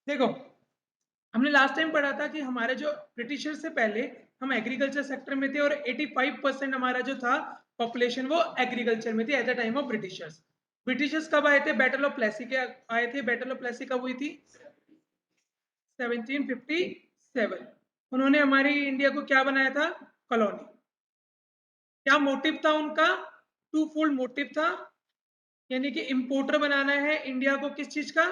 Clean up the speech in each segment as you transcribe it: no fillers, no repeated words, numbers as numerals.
देखो, हमने last time पढ़ा था कि हमारे जो ब्रिटिशर से पहले हम एग्रीकल्चर सेक्टर में थे और 85% हमारा जो था पॉपुलेशन वो एग्रीकल्चर में थी at the time of Britishers. Britishers कब आए थे? बैटल ऑफ प्लेसी के आए थे। बैटल ऑफ प्लेसी कब हुई थी? 1757। उन्होंने हमारी इंडिया को क्या बनाया था? कॉलोनी। क्या मोटिव था उनका? टू फोल्ड मोटिव था, यानी कि इंपोर्टर बनाना है इंडिया को किस चीज का?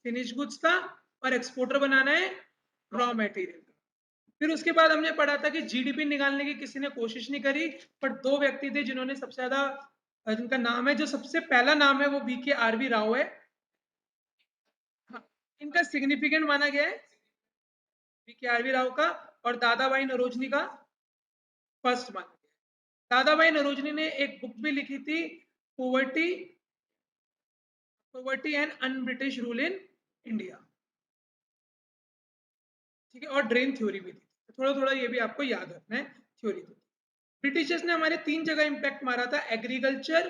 फिनिश गुड्स का। और एक्सपोर्टर बनाना है रॉ मटेरियल का। फिर उसके बाद हमने पढ़ा था कि जीडीपी निकालने की किसी ने कोशिश नहीं करी, पर दो व्यक्ति थे जिन्होंने सबसे ज्यादा, जिनका नाम है, जो सबसे पहला नाम है वो बीके आरवी राव है। हाँ, इनका सिग्निफिकेंट माना गया है बीके आरवी राव का। और दादा भाई नौरोजनी का फर्स्ट माना गया है। दादा भाई नौरोजनी ने एक बुक भी लिखी थी, poverty poverty and un British rule in India. ठीक है, और ड्रेन थ्योरी भी थी। थोड़ा थोड़ा ये भी आपको याद रखना है, थ्योरी थी। ब्रिटिशर्स ने हमारे तीन जगह इंपैक्ट मारा था, एग्रीकल्चर,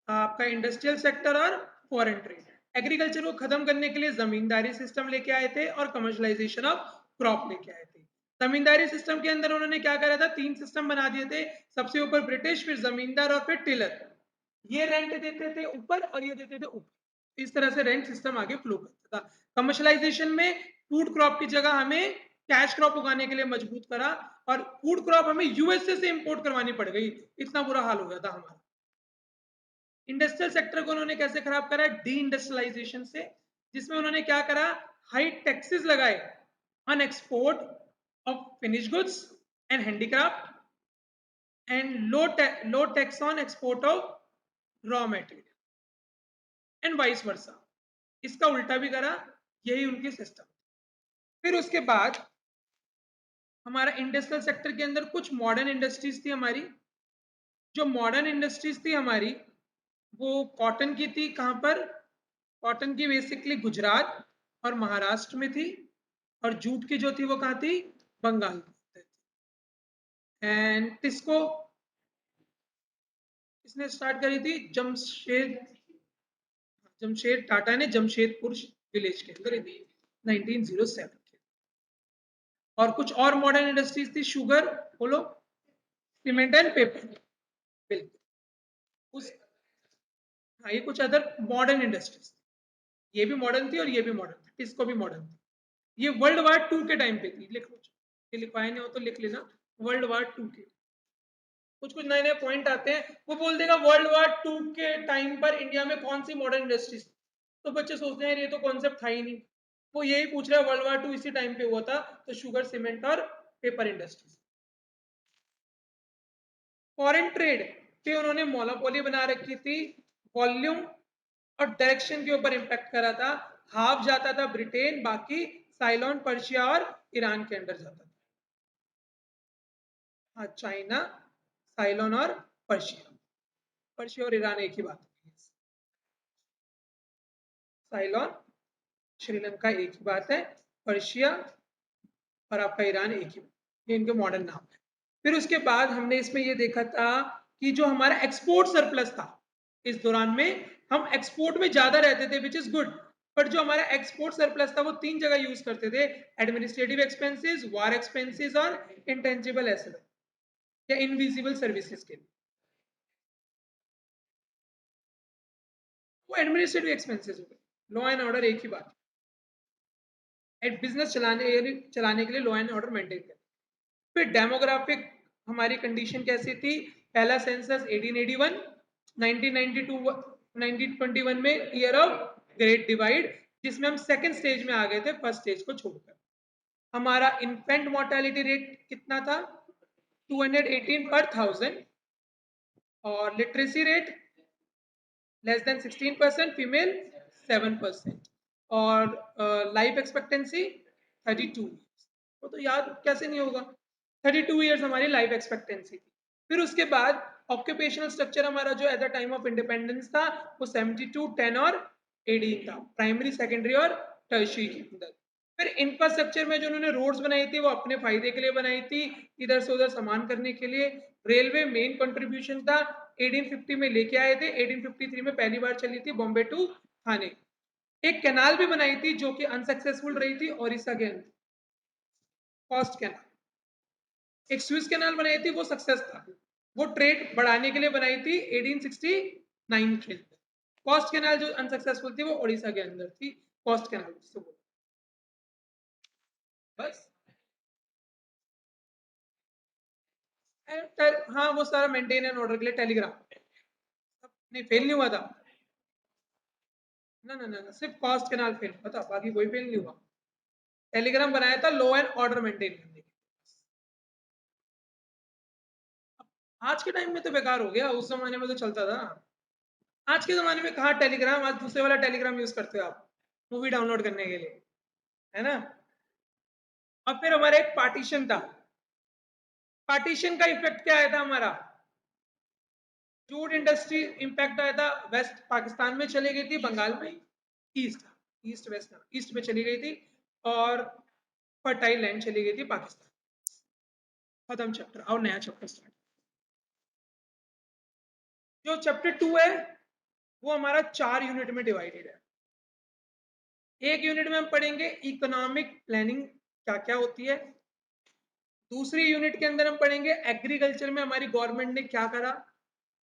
आपका इंडस्ट्रियल सेक्टर और फॉरेन ट्रेड। एग्रीकल्चर को खत्म करने के लिए जमींदारी सिस्टम लेके आए थे और कमर्शलाइजेशन ऑफ क्रॉप लेके आए थे। जमींदारी सिस्टम के अंदर उन्होंने क्या करा था? तीन सिस्टम बना दिए थे। सबसे ऊपर ब्रिटिश, फिर जमींदार और फिर टिलर। ये रेंट देते थे ऊपर और ये देते थे ऊपर। इस तरह से रेंट सिस्टम आगे फ्लो करता था। कमर्शलाइजेशन में फूड क्रॉप की जगह हमें कैश क्रॉप उगाने के लिए मजबूत करा, और फूड क्रॉप हमें यूएसए से इंपोर्ट करवानी पड़ गई। इतना बुरा हाल हो गया था हमारा। इंडस्ट्रियल सेक्टर को उन्होंने कैसे खराब करा? डी इंडस्ट्रियलाइजेशन से, जिसमें उन्होंने क्या करा? हाई टैक्सेस लगाए on export of finish goods and handicraft, and low tax on export of raw material, and vice versa. इसका उल्टा भी करा। यही उनकी सिस्टम। फिर उसके बाद हमारा इंडस्ट्रियल सेक्टर के अंदर कुछ मॉडर्न इंडस्ट्रीज थी हमारी। जो मॉडर्न इंडस्ट्रीज थी हमारी, वो कॉटन की थी। कहां पर? कॉटन की बेसिकली गुजरात और महाराष्ट्र में थी। और जूट की जो थी वो कहाँ थी? बंगाल। एंड किसको, किसने स्टार्ट करी थी? जमशेद, जमशेद टाटा ने जमशेदपुर विलेज के अंदर 1907 के। और कुछ और मॉडर्न इंडस्ट्रीज थी, शुगर, बोलो, सीमेंट एंड पेपर। बिल्कुल। उस, हाँ, ये कुछ अदर मॉडर्न इंडस्ट्रीज, ये भी मॉडर्न थी और ये भी मॉडर्न थी, इसको भी मॉडर्न थी। ये वर्ल्ड वार 2 के टाइम पे थी। लिख लो, ये लिखवाए नहीं हो तो लिख लेना। वर्ल्ड वार 2 के कुछ कुछ नए नए पॉइंट आते हैं। वो बोल देगा वर्ल्ड वार 2 के टाइम पर इंडिया में कौन सी मॉडर्न इंडस्ट्रीज, तो बच्चे सोचते हैं ये तो कॉन्सेप्ट था ही नहीं। वो यही पूछ रहा है, वर्ल्ड वार 2 इसी टाइम पे हुआ था, तो शुगर, सीमेंट और पेपर इंडस्ट्रीज। फॉरेन ट्रेड पे उन्होंने मोनोपोली बना रखी थी। वॉल्यूम और डायरेक्शन के ऊपर इंपैक्ट करा था। हाफ जाता था ब्रिटेन, बाकी साइलोन, पर्शिया और ईरान के अंडर जाता था। हाँ, चाइना, साइलोन और पर्शिया। पर्शिया और ईरान एक ही बात है। साइलोन, श्रीलंका एक ही बात है। पर्शिया और आपका ईरान एक ही, ये इनके मॉडर्न नाम है। फिर उसके बाद हमने इसमें ये देखा था कि जो हमारा एक्सपोर्ट सरप्लस था, इस दौरान में हम एक्सपोर्ट में ज्यादा रहते थे, विच इज गुड। बट जो हमारा एक्सपोर्ट सरप्लस था वो तीन जगह यूज करते थे, एडमिनिस्ट्रेटिव एक्सपेंसेस, वार एक्सपेंसेस और इंटेंजिबल एसेट या इनविजिबल सर्विसेज के लिए। वो एडमिनिस्ट्रेटिव एक्सपेंसेस हो गए। लॉ एंड ऑर्डर एक ही बात है, बिजनेस चलाने के लिए लॉ एंड ऑर्डर मेंटेन करना। फिर डेमोग्राफिक हमारी कंडीशन कैसी थी? पहला सेंसस 1881, 1992, 1921 में ईयर ऑफ ग्रेट डिवाइड, जिसमें हम सेकंड स्टेज में आ गए थे फर्स्ट स्टेज को छोड़कर। हमारा इन्फेंट मोर्टेलिटी रेट कितना था? 218 पर 1000। और literacy rate less than 16%, female 7%। और लाइफ एक्सपेक्टेंसी 32। वो तो याद कैसे नहीं होगा, 32 ईयर्स हमारी लाइफ एक्सपेक्टेंसी थी। फिर उसके बाद ऑक्यूपेशनल स्ट्रक्चर हमारा जो at the time of independence था वो 72, 10 और 18 था, प्राइमरी, सेकेंडरी और टर्शियरी के अंदर। फिर इंफ्रास्ट्रक्चर में जो उन्होंने रोड्स बनाई थी वो अपने फायदे के लिए बनाई थी, इधर से उधर सामान करने के लिए। रेलवे मेन कंट्रीब्यूशन था, 1850 में लेके आए थे। 1853 में पहली बार चली थी बॉम्बे टू थाने। एक कैनाल भी बनाई थी जो कि अनसक्सेसफुल रही थी ओडिशा के अंदर, कॉस्ट कैनाल। एक स्विस कैनाल बनाई थी, वो सक्सेस था, वो ट्रेड बढ़ाने के लिए बनाई थी 1869 के अंदर। कॉस्ट कैनाल जो अनसक्सेसफुल थी वो ओडिशा के अंदर थी, कॉस्ट कैनाल। बस हाँ, वो सारा मेंटेन एंड ऑर्डर के लिए टेलीग्राम नहीं फेल नहीं हुआ था। ना ना ना ना, सिर्फ कॉस्ट कैनाल फेल हुआ था, बाकी कोई फेल नहीं हुआ। टेलीग्राम बनाया था लॉ एंड ऑर्डर मेंटेन करने के लिए। आज के टाइम में तो बेकार हो गया, उस जमाने में तो चलता था। आज के जमाने में कहाँ टेलीग्राम, आज दूसरे वाला टेलीग्राम यूज करते हो आप मूवी डाउनलोड करने के लिए, है ना। और फिर हमारा एक पार्टीशन था। पार्टीशन का इफेक्ट क्या आया था हमारा, जूट इंडस्ट्री इंपैक्ट आया था, वेस्ट पाकिस्तान में चली गई थी, बंगाल में ईस्ट, ईस्ट वेस्ट ईस्ट में चली गई थी, और फर्टाइल लैंड चली गई थी पाकिस्तान। खत्म चैप्टर, और नया चैप्टर स्टार्ट। जो चैप्टर 2 है वो हमारा 4 यूनिट में डिवाइडेड है। एक यूनिट में हम पढ़ेंगे इकोनॉमिक प्लानिंग क्या क्या होती है। दूसरी यूनिट के अंदर हम पढ़ेंगे एग्रीकल्चर में हमारी गवर्नमेंट ने क्या करा।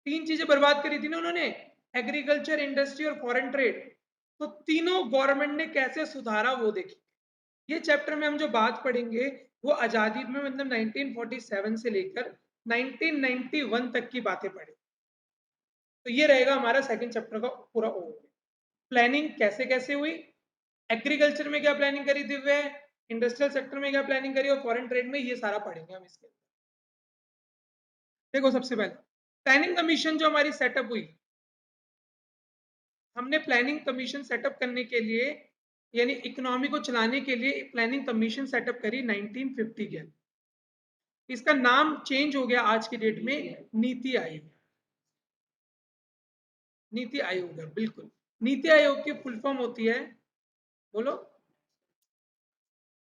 3 चीजें बर्बाद करी थी ना उन्होंने, एग्रीकल्चर, इंडस्ट्री और फॉरेन ट्रेड। तो तीनों गवर्नमेंट ने कैसे सुधारा वो देखिए। ये चैप्टर में हम जो बात पढ़ेंगे वो आजादी में, मतलब 1947 से लेकर 1991 तक की बातें पढ़े। तो ये रहेगा हमारा सेकंड चैप्टर का पूरा ओवरव्यू। प्लानिंग कैसे कैसे हुई, एग्रीकल्चर में क्या प्लानिंग करी दिव्य, इंडस्ट्रियल सेक्टर में क्या प्लानिंग करी, और फॉरेन ट्रेड में, ये सारा पढ़ेंगे हम इसके। देखो सबसे पहले प्लानिंग कमीशन जो हमारी सेटअप हुई, हमने प्लानिंग कमीशन सेटअप करने के लिए, यानी इकोनॉमी को चलाने के लिए प्लानिंग कमीशन सेटअप करी 1950 के। इसका नाम चेंज हो गया आज की डेट में नीति आयोग। नीति आयोग है, बिल्कुल। नीति आयोग की फुल फॉर्म होती है, बोलो,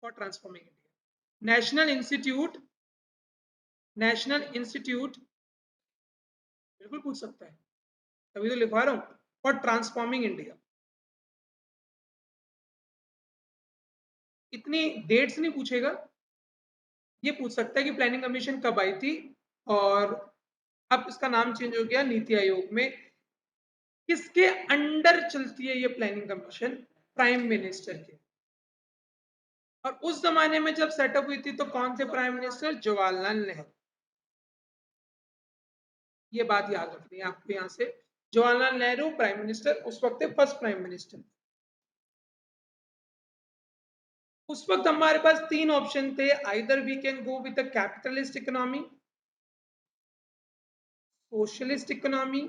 for transforming India, national institute, national institute, बिल्कुल पूछ सकता है, तभी तो लिखवा रहा हूं, फॉर ट्रांसफॉर्मिंग इंडिया। इतनी डेट्स नहीं पूछेगा, ये पूछ सकता है कि प्लानिंग कमीशन कब आई थी, और अब इसका नाम चेंज हो गया नीति आयोग में। किसके अंडर चलती है ये प्लानिंग कमीशन, प्राइम मिनिस्टर के। और उस जमाने में जब सेटअप हुई थी तो कौन थे प्राइम मिनिस्टर, जवाहरलाल नेहरू। ये बात याद रखनी है आपको यहाँ से, जवाहरलाल नेहरू प्राइम मिनिस्टर उस वक्त फर्स्ट प्राइम मिनिस्टर। उस वक्त हमारे पास 3 ऑप्शन थे, either we can go with the capitalist economy, socialist economy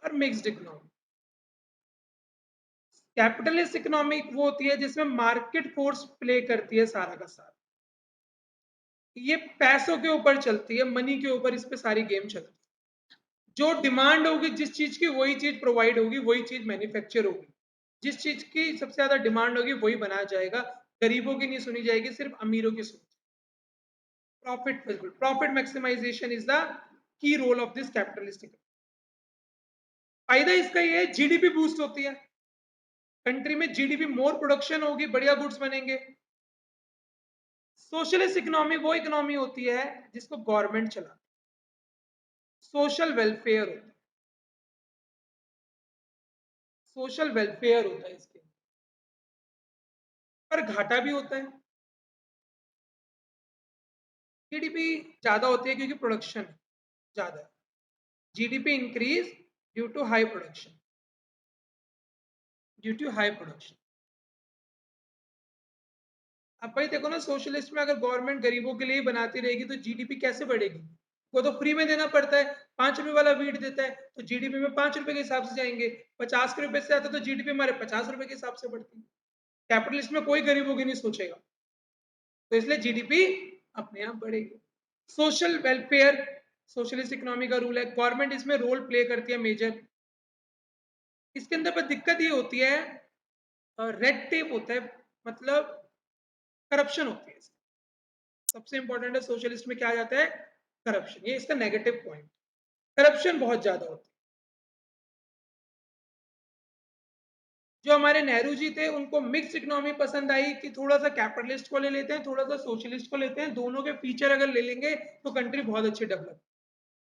और मिक्स्ड इकोनॉमी। कैपिटलिस्ट इकोनॉमी वो होती है जिसमें मार्केट फोर्स प्ले करती है सारा का सारा, ये पैसों के ऊपर चलती है, मनी के ऊपर इस पे सारी गेम चलती है। जो डिमांड होगी जिस चीज की वही चीज प्रोवाइड होगी, वही चीज मैन्युफैक्चर होगी। जिस चीज की सबसे ज्यादा डिमांड होगी वही बनाया जाएगा, गरीबों की नहीं सुनी जाएगी, सिर्फ अमीरों की सुनी। प्रॉफिट, बिल्कुल, profit maximisation is the key role of this capitalistic. फायदा इसका ये है, जीडीपी बूस्ट होती है, कंट्री में जीडीपी, मोर प्रोडक्शन होगी, बढ़िया गुड्स बनेंगे। सोशलिस्ट इकोनॉमी वो इकोनॉमी होती है जिसको गवर्नमेंट चलाती है, सोशल वेलफेयर होता है, सोशल वेलफेयर होता है इसके, पर घाटा भी होता है। जीडीपी ज्यादा होती है क्योंकि प्रोडक्शन ज्यादा है, GDP increase due to high production, due to high production. अब भाई देखो ना, सोशलिस्ट में अगर गवर्नमेंट गरीबों के लिए ही बनाती रहेगी तो जीडीपी कैसे बढ़ेगी, वो तो फ्री में देना पड़ता है। 5 रुपए वाला वीट देता है तो जीडीपी में 5 रुपए के हिसाब से जाएंगे, 50 के रुपए से आता तो जीडीपी हमारे 50 रुपए के हिसाब से बढ़ती है। कैपिटलिस्ट में कोई गरीबों की नहीं सोचेगा, तो इसलिए जीडीपी अपने आप बढ़ेगी। सोशल वेलफेयर सोशलिस्ट इकोनॉमी का रूल है, गवर्नमेंट इसमें रोल प्ले करती है मेजर। इसके अंदर पर दिक्कत ये होती है, रेड टेप होता है, मतलब करप्शन होती है। सबसे इंपॉर्टेंट है सोशलिस्ट में क्या आ जाता है, करप्शन, ये इसका नेगेटिव पॉइंट, करप्शन बहुत ज्यादा होती है। जो हमारे नेहरू जी थे उनको मिक्स इकोनॉमी पसंद आई कि थोड़ा सा कैपिटलिस्ट को ले लेते हैं, थोड़ा सा सोशलिस्ट को लेते हैं, दोनों के फीचर अगर ले लेंगे तो कंट्री बहुत अच्छी डेवलप।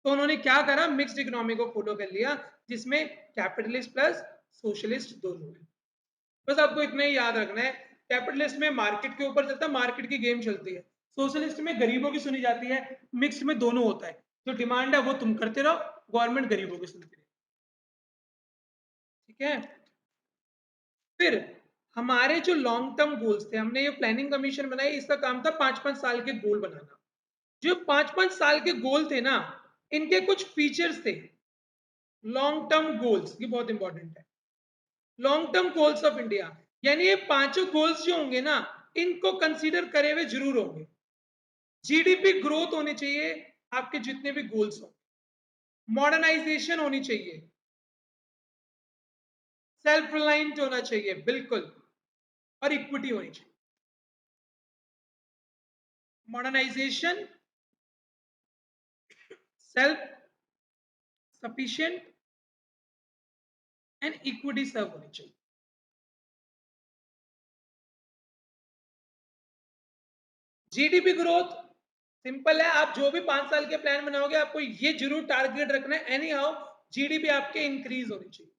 तो उन्होंने क्या करा, मिक्स्ड इकोनॉमी को फॉलो कर लिया जिसमें कैपिटलिस्ट प्लस सोशलिस्ट दोनों है। बस आपको इतना ही याद रखना है, कैपिटलिस्ट में मार्केट के ऊपर चलता है, मार्केट की गेम चलती है। सोशलिस्ट में गरीबों की सुनी जाती है, मिक्स में दोनों होता है। जो डिमांड है वो तुम करते रहो, गवर्नमेंट गरीबों की सुनती रहे। ठीक है। फिर हमारे जो लॉन्ग टर्म गोल्स थे, हमने ये प्लानिंग कमीशन बनाई, इसका काम था 5-5 साल के गोल बनाना। जो 5-5 साल के गोल थे ना, इनके कुछ फीचर्स थे। लॉन्ग टर्म गोल्स, ये बहुत इंपॉर्टेंट है। Long term goals of India, यानी ये पांचों गोल्स जो होंगे ना, इनको कंसीडर करे हुए जरूर होंगे। जीडीपी ग्रोथ होनी चाहिए, आपके जितने भी गोल्स हो। मॉडर्नाइजेशन होनी चाहिए, सेल्फ रिलायंट होना चाहिए बिल्कुल, और इक्विटी होनी चाहिए। Modernisation, self sufficient and equity सर्व होनी चाहिए। जीडीपी ग्रोथ सिंपल है, आप जो भी 5 साल के प्लान बनाओगे आपको ये जरूर टारगेट रखना है, एनी हाउ जीडीपी आपके इंक्रीज होनी चाहिए।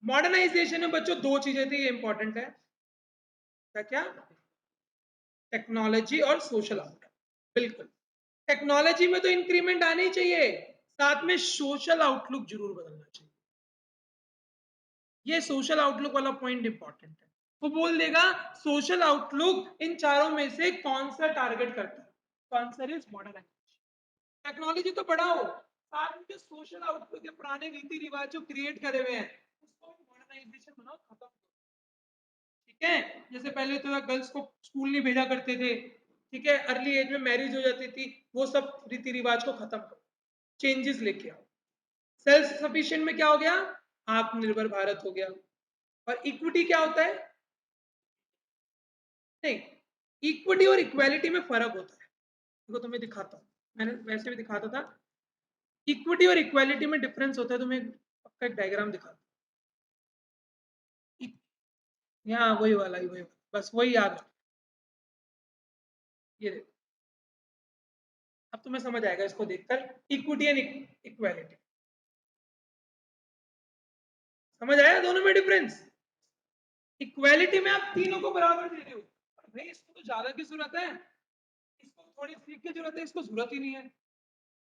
मॉडर्नाइजेशन में बच्चों दो चीजें थी, ये इंपॉर्टेंट है। क्या क्या? टेक्नोलॉजी और सोशल आउटकम। बिल्कुल, टेक्नोलॉजी में तो इंक्रीमेंट आनी चाहिए, साथ में सोशल आउटलुक जरूर बदलना चाहिए। ये सोशल आउटलुक वाला पॉइंट इंपॉर्टेंट है। वो बोल देगा सोशल आउटलुक इन चारों में से कौन सा टारगेट करता है। तो आंसर इज मॉडर्नाइजेशन। टेक्नोलॉजी तो बढ़ाओ, साथ में जो सोशल आउटलुक के पुराने रीति रिवाज जो क्रिएट करे हुए हैं उसको मॉडर्नाइजेशन बनाओ, खत्म। ठीक है, जैसे पहले तो गर्ल्स को स्कूल नहीं भेजा करते थे, ठीक है, अर्ली एज में मैरिज हो जाती थी, वो सब रीति रिवाज को खत्म करो, चेंजेस लेके आओ। सेल्फ सफिशिएंट में क्या हो गया, आत्मनिर्भर भारत हो गया। और इक्विटी क्या होता है? नहीं, इक्विटी और इक्वालिटी में फर्क होता है, देखो तुम्हें दिखाता हूँ, मैंने वैसे भी दिखाता था। इक्विटी और इक्वालिटी में डिफरेंस होता है, तुम्हें पक्का एक डायग्राम दिखाता हूँ। यहाँ वही वाला ही, वही वाला, बस वही याद रखो। ये देखो, अब तुम्हें समझ आएगा इसको देखकर, इक्विटी एंड इक्वालिटी। समझ आया दोनों में डिफरेंस? इक्वालिटी में आप तीनों को बराबर दे रहे हो, भाई इसको तो ज्यादा की जरूरत है, इसको थोड़ी सीख की जरूरत है, इसको जरूरत ही नहीं है।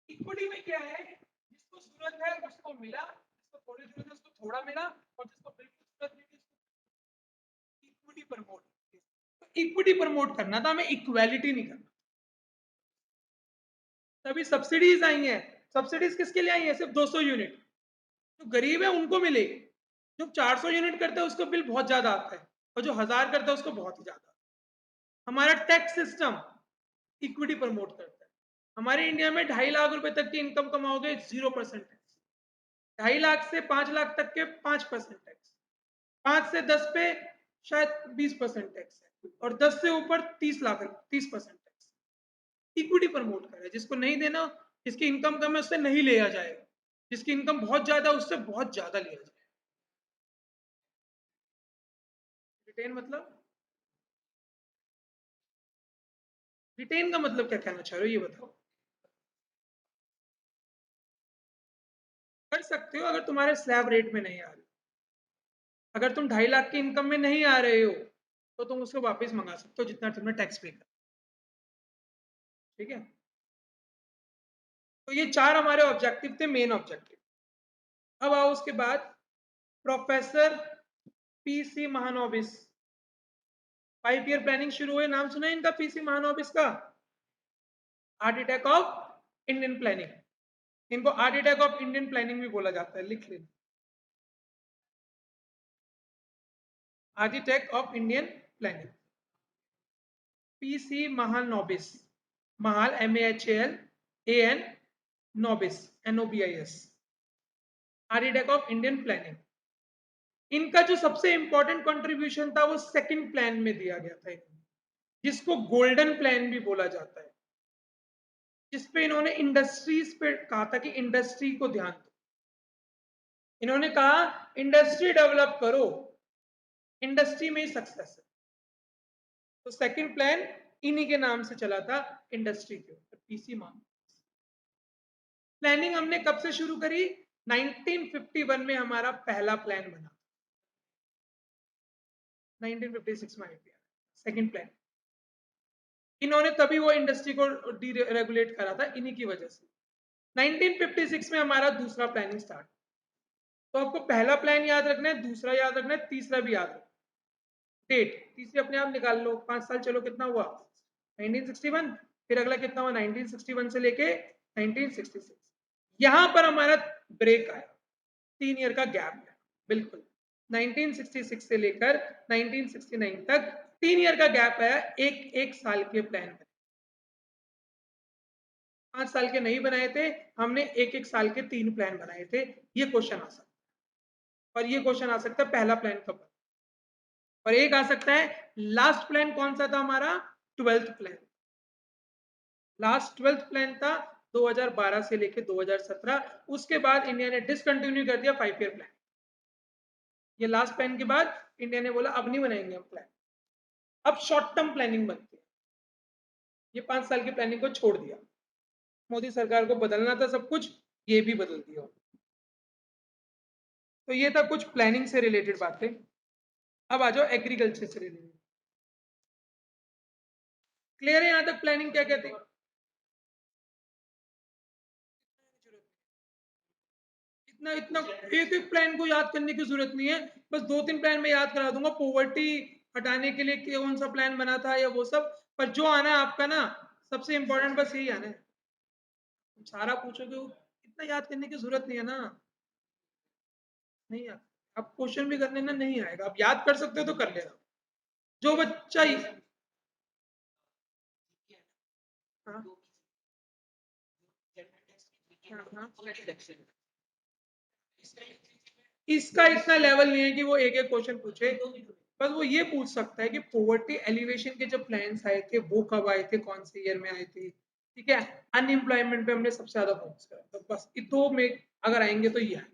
इक्विटी में क्या है, जिसको जरूरत है उसको मिला, जिसको थोड़ी जरूरत है उसको थोड़ा मिला, और जिसको बिल्कुल जरूरत नहीं थी इक्विटी प्रमोट। इक्विटी प्रमोट करना था, हमें इक्वालिटी नहीं करना। तभी सब्सिडीज आई हैं। सब्सिडीज किसके लिए आई है? सिर्फ 200 यूनिट, जो गरीब है उनको मिलेगी। जो 400 यूनिट करता है उसको बिल बहुत ज्यादा आता है, और जो 1000 करता है उसको बहुत ही ज्यादा। हमारा टैक्स सिस्टम इक्विटी प्रमोट करता है। हमारे इंडिया में 2.5 लाख रुपए तक की इनकम कमाओगे 0% टैक्स, 2.5 लाख से 5 लाख तक के 5% टैक्स, 5 से 10 पे शायद 20% टैक्स है, और 10 से ऊपर 30 लाख 30% टैक्स। इक्विटी प्रमोट कर रहा है, जिसको नहीं देना, जिसकी इनकम कम है उससे नहीं लिया जाएगा, जिसकी इनकम बहुत ज्यादा है उससे बहुत ज्यादा लिया जाएगा। रिटेन मतलब, रिटेन का मतलब क्या कहना चाह रहे हो ये बताओ। कर सकते हो अगर तुम्हारे स्लैब रेट में नहीं आ रहे, अगर तुम 2.5 लाख की इनकम में नहीं आ रहे हो तो तुम उसको वापस मंगा सकते हो जितना तुमने टैक्स पे कर। ठीक है, तो ये चार हमारे ऑब्जेक्टिव थे, मेन ऑब्जेक्टिव। अब आओ उसके बाद, professor PC Mahalanobis, 5 year planning शुरू हुए, नाम सुना है इनका, पीसी महानोबिस का? आर्किटेक्ट ऑफ इंडियन प्लानिंग, इनको आर्किटेक्ट ऑफ इंडियन प्लानिंग भी बोला जाता है, लिख लेना, architect of Indian planning, PC Mahalanobis. महाल MAHAL AN, नोबिस NOBIS, architect of Indian planning. इनका जो सबसे इंपॉर्टेंट कंट्रीब्यूशन था वो सेकंड प्लान में दिया गया था, जिसको गोल्डन प्लान भी बोला जाता है, जिसपे इन्होंने इंडस्ट्रीज पे कहा था कि इंडस्ट्री को ध्यान दो। इन्होंने कहा इंडस्ट्री डेवलप करो, इंडस्ट्री में ही सक्सेस है। तो सेकंड प्लान इन्हीं के नाम से चला था, इंडस्ट्री के ऊपर, पीसी मान। प्लानिंग हमने कब से शुरू करी? 1951 में हमारा पहला प्लान बना, 1956 में आईपीआर सेकंड प्लान। इन्होंने तभी वो इंडस्ट्री को डीरेगुलेट करा था, इन्हीं की वजह से। 1956 में हमारा दूसरा प्लानिंग स्टार्ट। तो आपको पहला प्लान याद रखना है, दूसरा याद रखना है, तीसरा भी याद रखना है। डेट तीसरी अपने आप निकाल लो, 5 साल चलो कितना हुआ 1961, फिर अगला कितना हुआ 1961 से लेके 1966। यहां पर हमारा ब्रेक आया, 3 ईयर का गैप है, बिल्कुल 1966 से लेकर 1969 तक 3 ईयर का गैप आया। एक एक साल के प्लान बने, 5 साल के नहीं बनाए थे हमने, एक एक साल के 3 प्लान बनाए थे। ये क्वेश्चन आ सकता है, और ये क्वेश्चन आ सकता है पहला प्लान कब, और एक आ सकता है लास्ट प्लान कौन सा था हमारा, 12th plan. Last 12th plan था 2012 से लेके 2017, उसके बाद इंडिया ने डिसकंटिन्यू कर दिया 5 ईयर प्लान। ये लास्ट प्लान के बाद इंडिया ने बोला अब नहीं बनाएंगे हम प्लान, अब शॉर्ट टर्म प्लानिंग बनती है। ये 5 साल की प्लानिंग को छोड़ दिया, मोदी सरकार को बदलना था सब कुछ, ये भी बदल दिया। तो ये था कुछ प्लानिंग से रिलेटेड बातें। अब आ जाओ एग्रीकल्चर से रिलेटेड। क्लियर है यहां तक प्लानिंग क्या कहते हैं? इतना इतना एक एक प्लान को याद करने की जरूरत नहीं है, बस 2-3 प्लान में याद करा दूंगा। पॉवर्टी हटाने के लिए कौन सा प्लान बना था या वो सब, पर जो आना है आपका ना, सबसे इंपॉर्टेंट बस यही आना है। सारा पूछोगे, इतना याद करने की जरूरत नहीं है ना, नहीं आता। आप क्वेश्चन भी करने ना नहीं आएगा, आप याद कर सकते हो तो कर लेना। जो बच्चा ही हाँ, हाँ, हाँ। इसका इतना लेवल नहीं है कि वो एक एक क्वेश्चन पूछे, बस वो ये पूछ सकता है कि पॉवर्टी एलिवेशन के जो प्लान्स आए थे वो कब आए थे, कौन से ईयर में आए थे, ठीक है। अनएम्प्लॉयमेंट पे हमने सबसे ज्यादा फोकस करा, तो बस दो में अगर आएंगे तो ये है,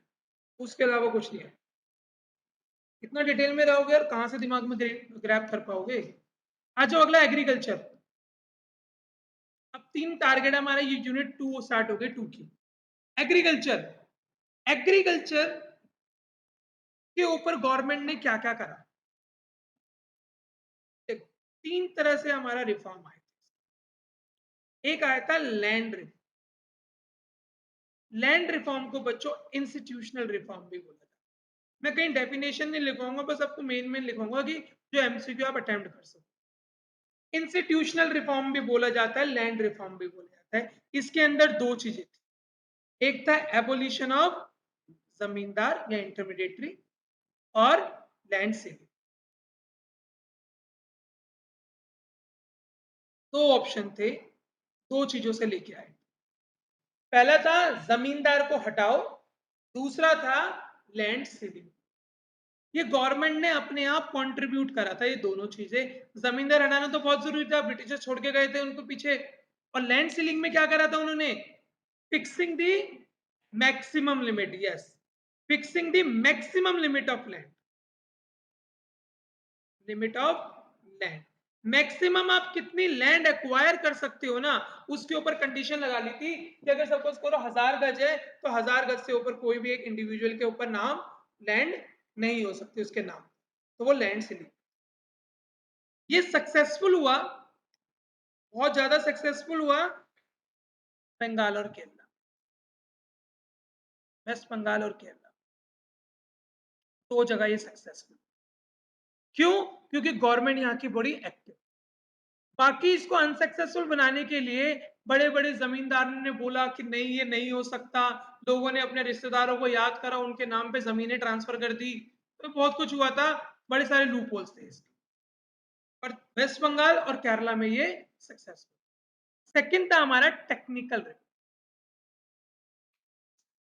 उसके अलावा कुछ नहीं है। इतना डिटेल में रहोगे और कहाँ से दिमाग में ग्रैब कर पाओगे। आ जाओ अगला एग्रीकल्चर। अब 3 टारगेट हमारे, ये यूनिट 2 स्टार्ट हो गई 2 की। एग्रीकल्चर, एग्रीकल्चर के ऊपर गवर्नमेंट ने क्या क्या करा, देखो 3 तरह से हमारा रिफॉर्म आया। एक आया था लैंड रिफॉर्म। लैंड रिफॉर्म को बच्चों इंस्टीट्यूशनल रिफॉर्म भी बोला जाता है। मैं कहीं डेफिनेशन नहीं लिखूंगा, बस आपको मेन मेन लिखूंगा कि जो एमसीक्यू आप अटेम्प्ट कर सको। इंस्टीट्यूशनल रिफॉर्म भी बोला जाता है, लैंड रिफॉर्म भी बोला जाता है। इसके अंदर 2 चीजें थी, एक था एबोलिशन ऑफ जमींदार या इंटरमीडिएटरी, और लैंड सीलिंग। 2 ऑप्शन थे, 2 चीजों से लेके आए। पहला था जमींदार को हटाओ, दूसरा था लैंड सीलिंग। ये गवर्नमेंट ने अपने आप कंट्रीब्यूट करा था, ये दोनों चीजें। जमींदार हटाना तो बहुत जरूरी था, ब्रिटिशर्स छोड़ के गए थे उनको पीछे। और लैंड सीलिंग में क्या करा था उन्होंने, fixing the maximum limit, yes, fixing the maximum limit of land, limit of land. Maximum आप कितनी लैंड एक्वायर कर सकते हो ना, उसके ऊपर कंडीशन लगा ली थी कि अगर सपोज करो 1000 गज है, तो 1000 गज से ऊपर कोई भी एक इंडिविजुअल के ऊपर नाम लैंड नहीं हो सकती उसके नाम, तो वो लैंड सीलिंग। ये सक्सेसफुल हुआ, बहुत ज्यादा सक्सेसफुल हुआ बंगाल और केरला, वेस्ट बंगाल और केरला, 2 जगह ये सक्सेसफुल। क्यों? क्योंकि गवर्नमेंट यहाँ की बड़ी एक्टिव। बाकी इसको अनसक्सेसफुल बनाने के लिए बड़े बड़े जमींदारों ने बोला कि नहीं ये नहीं हो सकता, लोगों ने अपने रिश्तेदारों को याद करा, उनके नाम पे जमीनें ट्रांसफर कर दी, तो बहुत कुछ हुआ था, बड़े सारे लूप होल्स थे इसके। पर वेस्ट बंगाल और केरला में ये सक्सेसफुल। सेकंड था हमारा टेक्निकल रिफॉर्म।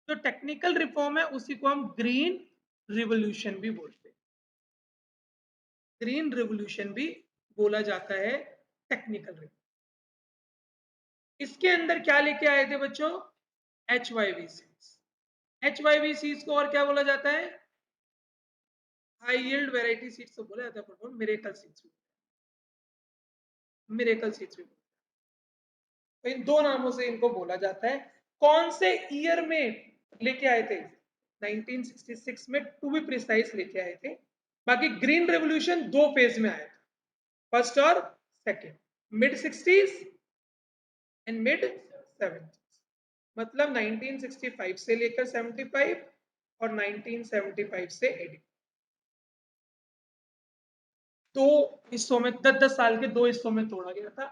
जो टेक्निकल रिफॉर्म है उसी को हम ग्रीन रिवोल्यूशन भी बोलते हैं, ग्रीन रिवोल्यूशन भी बोला जाता है टेक्निकल रिफॉर्म। इसके अंदर क्या लेके आए थे बच्चों, HYVCs। HYVCs को और क्या बोला जाता है, हाई यील्ड वैरायटी सीड्स तो बोला जाता है, पर मिरेकल सीड्स, मिरेकल सीड्स भी, तो इन दो नामों से इनको बोला जाता है। कौन से ईयर में लेके आए थे? 1966 में टू बी प्रिसाइज लेके आए थे। बाकी ग्रीन रेवोल्यूशन दो फेज में आया था, फर्स्ट और second, mid 60s and mid 70s। मतलब 1965 से लेकर 75 और 1975 से 80, दो हिस्सों में, 10-10 साल के दो हिस्सों में तोड़ा गया था।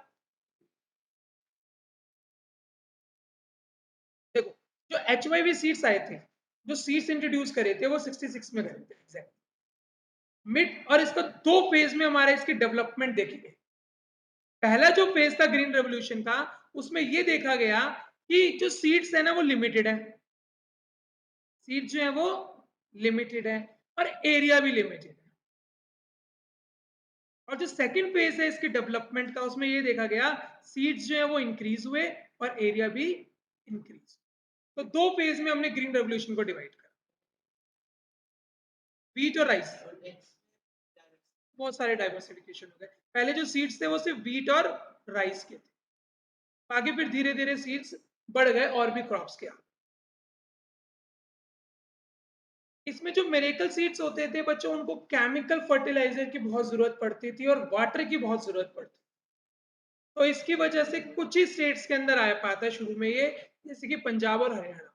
देखो, जो HYV सीड्स आए थे, जो सीड्स इंट्रोड्यूस करे थे, वो 66 में करे थे एग्जैक्ट मिड, और इसका दो फेज में हमारा इसकी डेवलपमेंट देखी गई। पहला जो फेज था ग्रीन रेवोल्यूशन का, उसमें ये देखा गया कि जो सीड्स है ना वो लिमिटेड है, सीड्स जो है वो लिमिटेड है और एरिया भी लिमिटेड है। और जो सेकंड फेज है इसकी डेवलपमेंट का, उसमें ये देखा गया सीड्स जो है वो इंक्रीज हुए और एरिया भी इंक्रीज। तो दो फेज में हमने ग्रीन रेवोल्यूशन को डिवाइड करा, व्हीट और राइस, बहुत सारे डाइवर्सिफिकेशन हो गए। पहले जो सीड्स थे वो सिर्फ व्हीट और राइस के थे, आगे फिर धीरे धीरे सीड्स बढ़ गए और भी क्रॉप्स के आगे। इसमें जो मिरेकल सीड्स होते थे बच्चों, उनको केमिकल फर्टिलाइजर की बहुत जरूरत पड़ती थी और वाटर की बहुत जरूरत पड़ती, तो इसकी वजह से कुछ ही स्टेट्स के अंदर आ पाता है शुरू में ये, जैसे कि पंजाब और हरियाणा,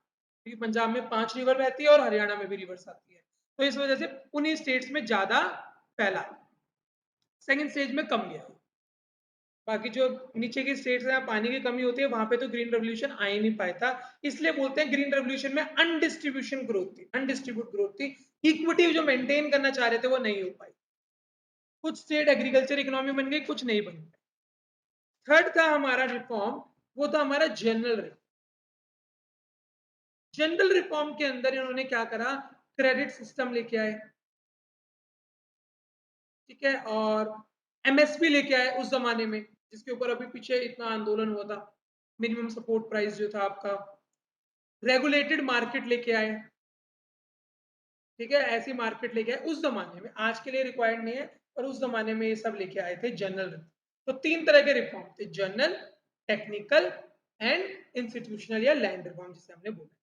क्योंकि पंजाब में 5 रिवर बहती है और हरियाणा में भी रिवर्स आती है, तो इस वजह से उन्हीं स्टेट्स में ज्यादा फैला, सेकंड स्टेज में कम गया। बाकी जो नीचे की स्टेट्स हैं पानी की कमी होती है, वहां पे तो ग्रीन रेवोल्यूशन आ ही नहीं पाया था। इसलिए बोलते हैं ग्रीन रेवोल्यूशन में अनडिस्ट्रीब्यूशन ग्रोथ थी, अनडिस्ट्रीब्यूट ग्रोथ थी, इक्विटी जो मेंटेन करना चाह रहे थे वो नहीं हो पाई। कुछ स्टेट एग्रीकल्चर इकोनॉमी बन गई, कुछ नहीं बन गई। थर्ड था हमारा रिफॉर्म, वो था हमारा जनरल रिफॉर्म। जनरल रिफॉर्म के अंदर इन्होंने क्या करा, क्रेडिट सिस्टम लेके आए, ठीक है, और एमएसपी लेके आए उस जमाने में, जिसके ऊपर अभी पीछे इतना आंदोलन हुआ था, मिनिमम सपोर्ट प्राइस जो था आपका, रेगुलेटेड मार्केट लेके आए, ठीक है, ऐसी मार्केट लेके आए उस जमाने में, आज के लिए रिक्वायर्ड नहीं है, पर उस जमाने में ये सब लेके आए थे जनरल। तो तीन तरह के रिफॉर्म थे, जनरल, टेक्निकल एंड इंस्टीट्यूशनल या लैंड रिफॉर्म जिसे हमने बोला।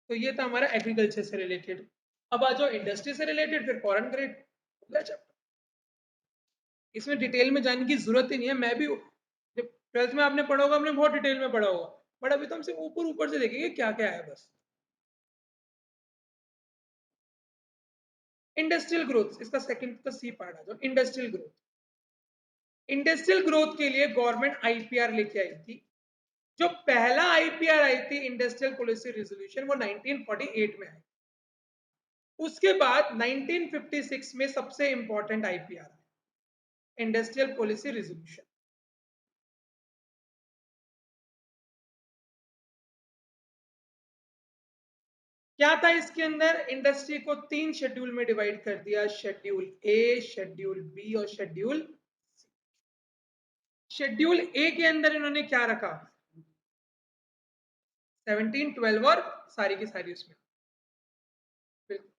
तो ये था हमारा एग्रीकल्चर से रिलेटेड। अब आ जाओ इंडस्ट्री से रिलेटेड, फिर फॉरेन ट्रेड, इसमें डिटेल में जाने की जरूरत ही नहीं है। मैं भी जब 12th में आपने पढ़ा होगा, हमने बहुत डिटेल में पढ़ा होगा, बट अभी तो हम सिर्फ ऊपर ऊपर से देखेंगे क्या क्या है बस। इंडस्ट्रियल ग्रोथ, इसका सेकंड का सी पार्ट आ जाओ, इंडस्ट्रियल ग्रोथ। इंडस्ट्रियल ग्रोथ के लिए गवर्नमेंट आईपीआर लेके आई थी। जो पहला आईपीआर आई थी, इंडस्ट्रियल पॉलिसी रेजोल्यूशन, वो 1948 में आई। उसके बाद 1956 में सबसे important IPR, industrial policy resolution. क्या था इसके अंदर, इंडस्ट्री को 3 शेड्यूल में डिवाइड कर दिया, शेड्यूल ए, शेड्यूल बी और शेड्यूल सी। शेड्यूल ए के अंदर इन्होंने क्या रखा, 17, 12 और सारी की सारी उसमें, बिल्कुल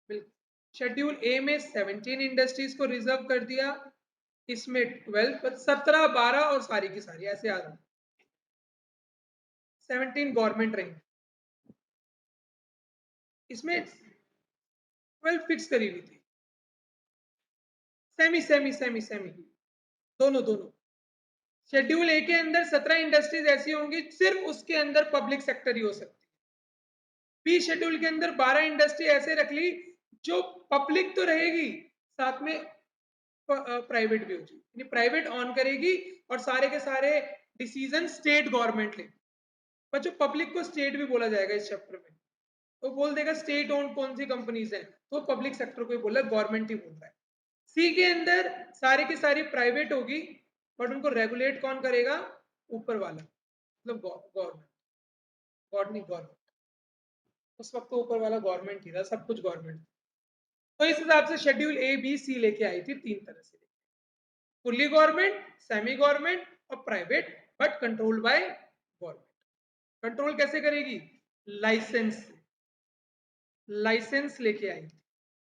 बिल्कुल। शेड्यूल ए में 17 इंडस्ट्रीज को रिजर्व कर दिया, इसमें 12, 17, 12 और सारी की सारी ऐसे आ रहा, 17 गवर्नमेंट रही, इसमें 12 फिक्स करी हुई थी, सेमी सेमी सेमी सेमी, दोनों दोनों। शेड्यूल ए के अंदर 17 इंडस्ट्रीज ऐसी होंगी सिर्फ उसके अंदर पब्लिक सेक्टर ही हो सकती है। बी शेड्यूल के अंदर 12 इंडस्ट्री ऐसे रख ली जो पब्लिक तो रहेगी, साथ में प्राइवेट भी होगी, प्राइवेट ऑन करेगी और सारे के सारे डिसीजन स्टेट गवर्नमेंट लेगी। बच्चों पब्लिक को स्टेट भी बोला जाएगा इस चैप्टर में, तो बोल देगा स्टेट ओन कौन सी कंपनीज है, तो पब्लिक सेक्टर को ही बोला, गवर्नमेंट ही बोल रहा है। सी के अंदर सारी की सारी प्राइवेट होगी, बट उनको रेगुलेट कौन करेगा, ऊपर वाला, मतलब गवर्नमेंट, गॉड नहीं गवर्नमेंट, उस वक्त तो ऊपर वाला गवर्नमेंट ही था, सब कुछ गवर्नमेंट। तो इस हिसाब से शेड्यूल ए बी सी लेके आई थी, तीन तरह से, फुल्ली गवर्नमेंट, सेमी गवर्नमेंट और private, but controlled by government. Control कैसे करेगी, लाइसेंस, लाइसेंस लेके आई।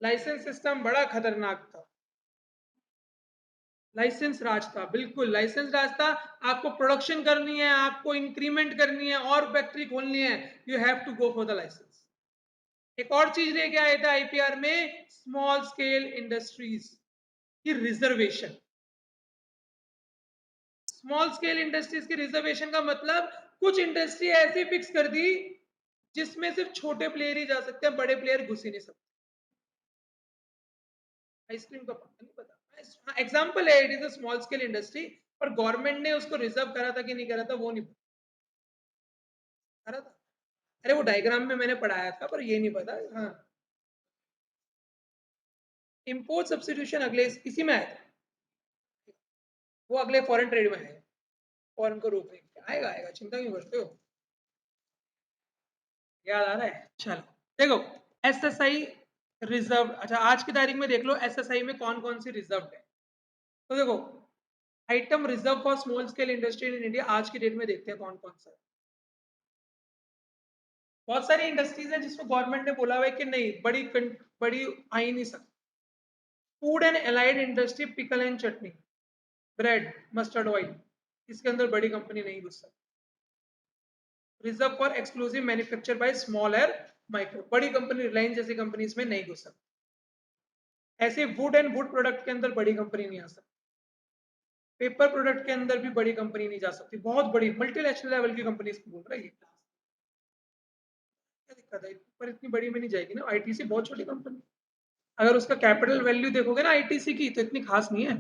लाइसेंस सिस्टम बड़ा खतरनाक था, लाइसेंस राज था, बिल्कुल लाइसेंस राज था। आपको प्रोडक्शन करनी है, आपको इंक्रीमेंट करनी है और फैक्ट्री खोलनी है, you have to go for the licence. एक और चीज लेके आए थे आईपीआर में, स्मॉल स्केल इंडस्ट्रीज की रिजर्वेशन। स्मॉल स्केल इंडस्ट्रीज की रिजर्वेशन का मतलब कुछ इंडस्ट्री ऐसी फिक्स कर दी जिसमें सिर्फ छोटे प्लेयर ही जा सकते हैं, बड़े प्लेयर घुस ही नहीं सकते। आइसक्रीम का पता नहीं पता, एग्जाम्पल है, it is a small scale industry, पर गवर्नमेंट ने उसको रिजर्व करा था कि नहीं करा था वो नहीं करा था। अरे वो डायग्राम में मैंने पढ़ाया था, पर ये नहीं पता। हाँ, इम्पोर्ट सब्सिट्यूशन अगले इसी में आया था, वो अगले फॉरेन ट्रेड में आएगा, फॉरेन को रोकने के लिए आएगा, आएगा, चिंता क्यों करते हो। याद आ रहा है, चलो देखो, एसएसआई रिजर्व। अच्छा, आज की तारीख में देख लो एसएसआई में कौन कौन सी रिजर्व है। तो देखो, item reserve for small scale industry in India आज की डेट में देखते हैं कौन कौन सा है। बहुत सारी इंडस्ट्रीज है जिसको गवर्नमेंट ने बोला हुआ है कि नहीं, बड़ी आ ही नहीं सकती। Food and allied industry, pickle and chutney, bread, mustard oil, इसके अंदर बड़ी कंपनी नहीं घुस सकती। Reserve for exclusive manufacture by small air micro, बड़ी कंपनी रिलायंस जैसी कंपनी इसमें नहीं घुस सकती। ऐसे वुड एंड वुड प्रोडक्ट के अंदर बड़ी कंपनी नहीं आ सकती। पेपर प्रोडक्ट के अंदर भी बड़ी कंपनी नहीं जा सकती, बहुत बड़ी मल्टीनेशनल लेवल की कंपनी बोल रही है। क्या दिक्कत है, पर इतनी बड़ी में नहीं जाएगी ना, आईटीसी बहुत छोटी कंपनी। अगर उसका कैपिटल वैल्यू देखोगे ना आईटीसी की, तो इतनी खास नहीं है।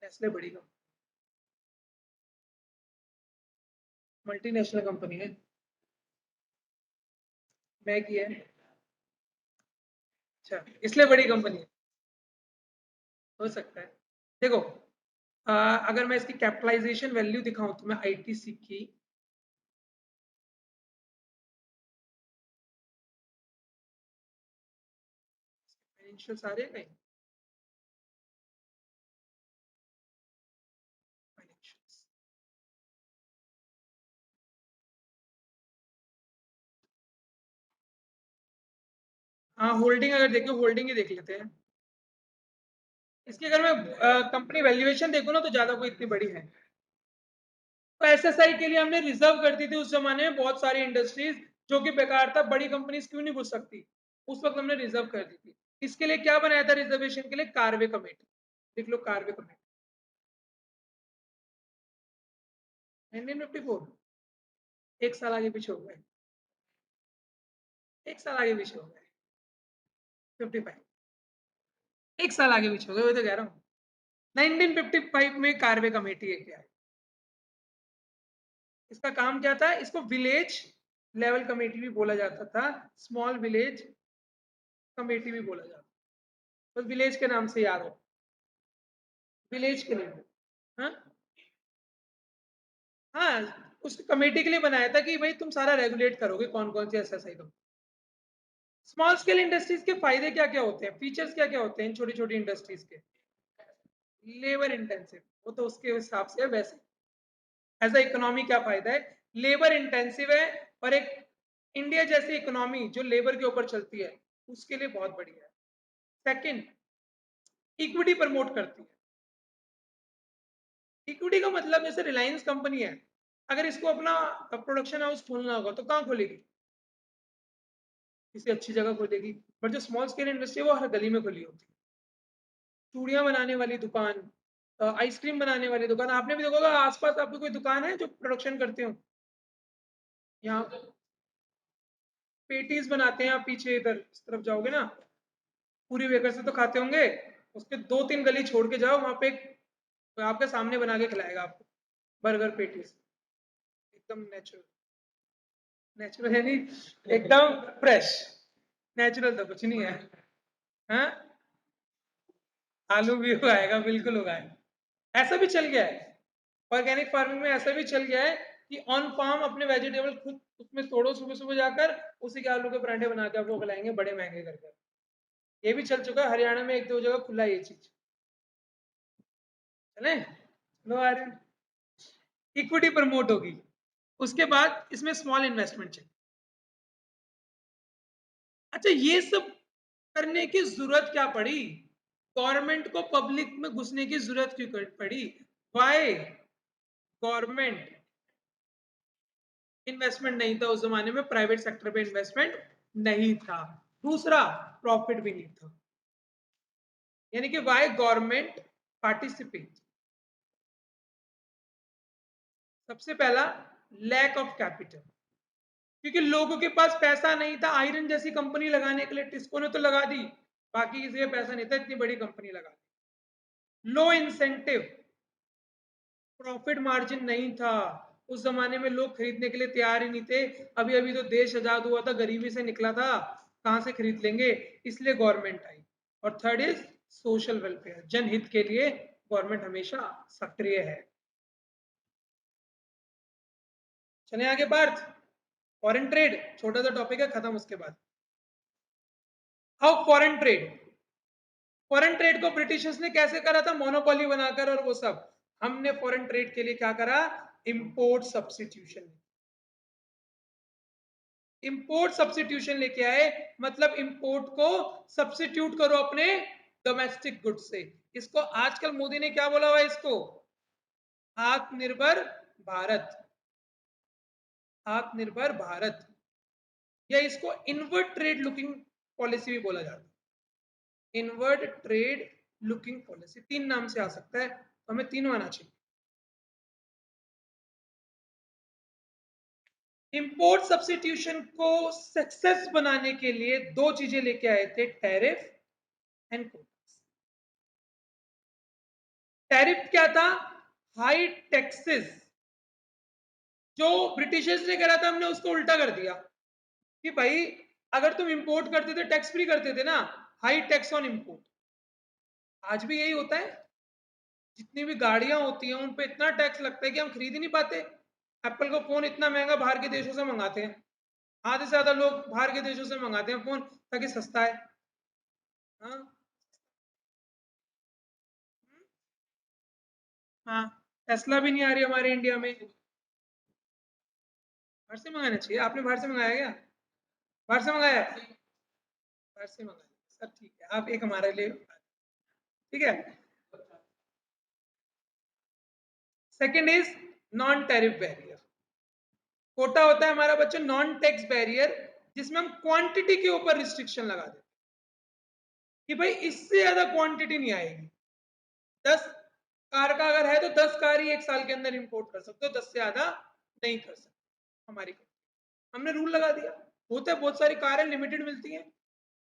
नेस्ले बड़ी कंपनी, मल्टीनेशनल कंपनी है, मैगी है। अच्छा, इसलिए बड़ी कंपनी है, हो सकता है। देखो, अगर मैं इसकी कैपिटलाइजेशन वैल्यू दिखाऊं तो मैं आईटीसी की, फाइनेंशियल सारे कहीं, फाइनेंशियल्स, हाँ होल्डिंग, अगर देखो होल्डिंग ही देख लेते हैं इसकी। अगर मैं कंपनी वैल्यूएशन देखूं ना तो ज्यादा कोई इतनी बड़ी है। तो एसएसआई के लिए हमने रिजर्व कर दी थी उस जमाने में बहुत सारी इंडस्ट्रीज, जो कि बेकार था, बड़ी कंपनीज क्यों नहीं घुस सकती, उस वक्त हमने रिजर्व कर दी थी। इसके लिए क्या बनाया था रिजर्वेशन के लिए, कार्वे कमेटी। देख लो कार्वे कमेटी, 1954, एक साल आगे पीछे हो गए, एक साल आगे पीछे हो गए, 55, एक साल आगे पीछे हो गए, वही तो कह रहा हूँ। 1955 में कार्वे कमेटी है क्या है, इसका काम क्या था, इसको विलेज लेवल कमेटी भी बोला जाता था, स्मॉल विलेज कमेटी भी बोला जाता था, बस विलेज के नाम से याद हो, विलेज के लिए। हाँ, हाँ, उस कमेटी के लिए बनाया था कि भाई तुम सारा रेगुलेट करोगे कौन कौन सी SSI company. Small scale industries के फायदे क्या क्या होते हैं, फीचर्स क्या क्या होते हैं छोटी छोटी इंडस्ट्रीज के, लेबर इंटेंसिव, वो तो उसके हिसाब से है वैसे। एज अ इकोनॉमी क्या फायदा है, लेबर इंटेंसिव है, और एक इंडिया जैसी इकोनॉमी जो लेबर के ऊपर चलती है उसके लिए बहुत बढ़िया है। सेकंड, इक्विटी प्रमोट करती है। इक्विटी का मतलब जैसे रिलायंस कंपनी है, अगर इसको अपना प्रोडक्शन हाउस खोलना होगा तो कहाँ खोलेगी, किसी अच्छी जगह खोलेगी। पर जो स्मॉल स्केल इंडस्ट्री है वो हर गली में खुली होती है। चूड़ियां बनाने वाली दुकान, आइसक्रीम बनाने वाली दुकान, आपने भी देखा होगा आसपास आपकी कोई दुकान है जो प्रोडक्शन करते हो। यहाँ पेटीज बनाते हैं, आप पीछे इधर इस तरफ जाओगे ना, पूरी बेकर से तो खाते होंगे, उसके 2-3 गली छोड़ के जाओ, वहां पे आपके सामने बना के खिलाएगा आपको, बर्गर पेटीज, एकदम नेचुरल, नेचुरल है नहीं, एकदम फ्रेश, नेचुरल तो कुछ नहीं है। हाँ, आलू भी उगाएगा, बिल्कुल उगाएगा, ऐसा भी चल गया है। ऑर्गेनिक फार्मिंग में ऐसा भी चल गया है कि ऑन फार्म अपने वेजिटेबल खुद उसमें तोड़ो, सुबह सुबह जाकर उसी के आलू के पराठे बना के आपको खिलाएंगे बड़े महंगे करके। ये भी चल चुका है, हरियाणा में 1-2 जगह खुला है ये चीज। चले लो आ रहे, इक्विटी प्रमोट होगी, उसके बाद इसमें स्मॉल इन्वेस्टमेंट चाहिए। अच्छा, ये सब करने की जरूरत क्या पड़ी? गवर्नमेंट को पब्लिक में घुसने की जरूरत क्यों पड़ी? वाई? गवर्नमेंट इन्वेस्टमेंट नहीं था उस जमाने में, प्राइवेट सेक्टर पे इन्वेस्टमेंट नहीं था। दूसरा, प्रॉफिट भी नहीं था। यानी कि वाई गवर्नमेंट पार्टिसिपेट? सबसे पहला, लैक ऑफ कैपिटल, क्योंकि लोगों के पास पैसा नहीं था। आयरन जैसी कंपनी लगाने के लिए टिस्को ने तो लगा दी, बाकी किसी के पैसा नहीं था इतनी बड़ी कंपनी लगा दी। लो इंसेंटिव, प्रॉफिट मार्जिन नहीं था उस जमाने में, लोग खरीदने के लिए तैयार ही नहीं थे। अभी अभी तो देश आजाद हुआ था, गरीबी से निकला था, कहां से खरीद लेंगे, इसलिए गवर्नमेंट आई। और थर्ड इज सोशल वेलफेयर, जनहित के लिए गवर्नमेंट हमेशा सक्रिय है। चले आगे पार्थ। फॉरेन ट्रेड छोटा सा टॉपिक है, खत्म उसके बाद। How foreign trade, foreign trade को ब्रिटिशर्स ने कैसे करा था? मोनोपोली बनाकर और वो सब। हमने फॉरेन ट्रेड के लिए क्या करा? Import substitution. इंपोर्ट सब्स्टिट्यूशन लेके आए, मतलब इंपोर्ट को सब्स्टिट्यूट करो अपने डोमेस्टिक गुड से। इसको आजकल मोदी ने क्या बोला हुआ? इसको आत्मनिर्भर भारत, आत्मनिर्भर भारत, या इसको इनवर्ड ट्रेड लुकिंग पॉलिसी भी बोला जाता है। इनवर्ड ट्रेड लुकिंग पॉलिसी, तीन नाम से आ सकता है, तो हमें तीनों आना चाहिए। इंपोर्ट सब्स्टिट्यूशन को सक्सेस बनाने के लिए दो चीजें लेके आए थे, टैरिफ एंड कोटास। टैरिफ क्या था? High taxes. जो ब्रिटिशर्स ने करा था, हमने उसको उल्टा कर दिया कि भाई अगर तुम इंपोर्ट करते थे टैक्स फ्री करते थे ना, हाई टैक्स ऑन इंपोर्ट। आज भी यही होता है, जितनी भी गाड़ियां होती हैं उन पे इतना टैक्स लगता है कि हम खरीद ही नहीं पाते। एप्पल का फोन इतना महंगा बाहर के देशों से मंगाते हैं, आधे से ज्यादा लोग बाहर के देशों से मंगाते हैं फोन ताकि सस्ता है। हाँ, हाँ, टेस्ला भी नहीं आ रही हमारे इंडिया में। बाहर से मंगाना चाहिए। आपने बाहर से मंगाया क्या? बाहर से मंगाया? बाहर से मंगाया, सब ठीक है। आप एक हमारे लिए, ठीक है। Second is non tariff barrier. Quota होता है हमारा बच्चा नॉन टैक्स बैरियर, जिसमें हम क्वांटिटी के ऊपर रिस्ट्रिक्शन लगा देते कि भाई इससे ज्यादा क्वांटिटी नहीं आएगी। 10 कार का अगर है तो 10 कार ही एक साल के अंदर इंपोर्ट कर सकते हो, 10 से ज्यादा नहीं कर सकते हमारी कंट्री। हमने रूल लगा दिया। होता है बहुत सारी कारें लिमिटेड मिलती हैं,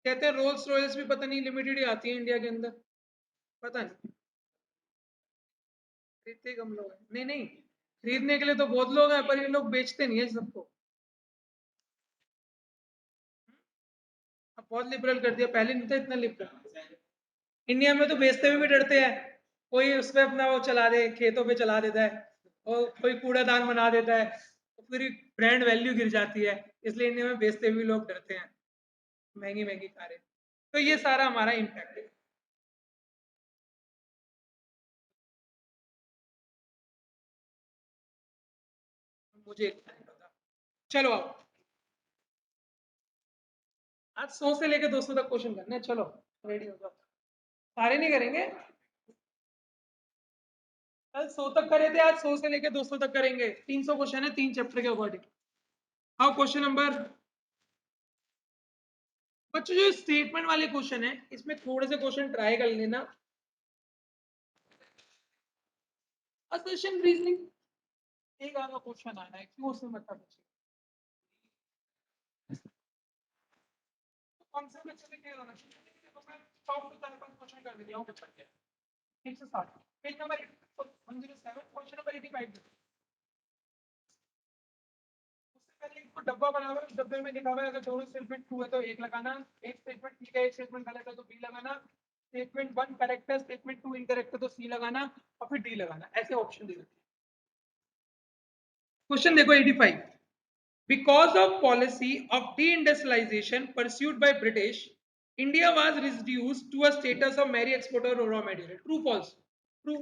कहते हैं रोल्स रॉयल्स भी पता नहीं लिमिटेड ही आती है इंडिया के अंदर, पता नहीं। खरीदते कम लोग हैं, नहीं नहीं, खरीदने के लिए तो बहुत लोग हैं, पर ये लोग बेचते नहीं है सबको। अब बहुत लिबरल कर दिया, पहले नहीं था इतना लिबरल। इंडिया में तो बेचते हुए भी डरते हैं, कोई उस पर अपना वो चला दे, खेतों पे चला देता है, और कोई कूड़ादान बना देता है, तो पूरी ब्रांड वैल्यू गिर जाती है। इसलिए इंडिया में बेचते हुए लोग डरते हैं, महंगी महंगी कारें। तो ये सारा हमारा इम्पैक्ट है। मुझे नहीं पता। चलो अब आज 100 से लेकर 200 तक क्वेश्चन करने हैं, चलो रेडी हो जाओ। सारे नहीं करेंगे, कल 100 तक करे थे, आज 100 से लेकर 200 तक करेंगे। 300 क्वेश्चन है, 3 चैप्टर के अकॉर्डिंग। आओ क्वेश्चन नंबर, बच्चों जो स्टेटमेंट वाले क्वेश्चन है इसमें थोड़े से क्वेश्चन ट्राई कर लेना। असर्शन रीजनिंग एक आधा क्वेश्चन आना है, क्यों उसमें मतलब कॉन्सेप्ट अच्छे से क्लियर होना चाहिए। तो मैं टॉप टू 4-5 क्वेश्चन कर देता हूं बच्चा के। ठीक से start, page number 107, question number 85। उससे पहले एक तो डब्बा बना हुआ है, उस डब्बे में लिखा हुआ है अगर दोनों स्टेटमेंट ट्रू है तो एक लगाना, एक स्टेटमेंट ठीक है, एक स्टेटमेंट गलत है तो बी लगाना, स्टेटमेंट 1 करेक्ट है, स्टेटमेंट 2 इनकरेक्ट है तो सी लगाना, और फिर डी लगाना। ऐसे ऑप्शन दे देते हैं। क्वेश्चन देखो 85। Because of policy of deindustrialization pursued by British, India was reduced to a status of merry exporter of raw material. True, false? True.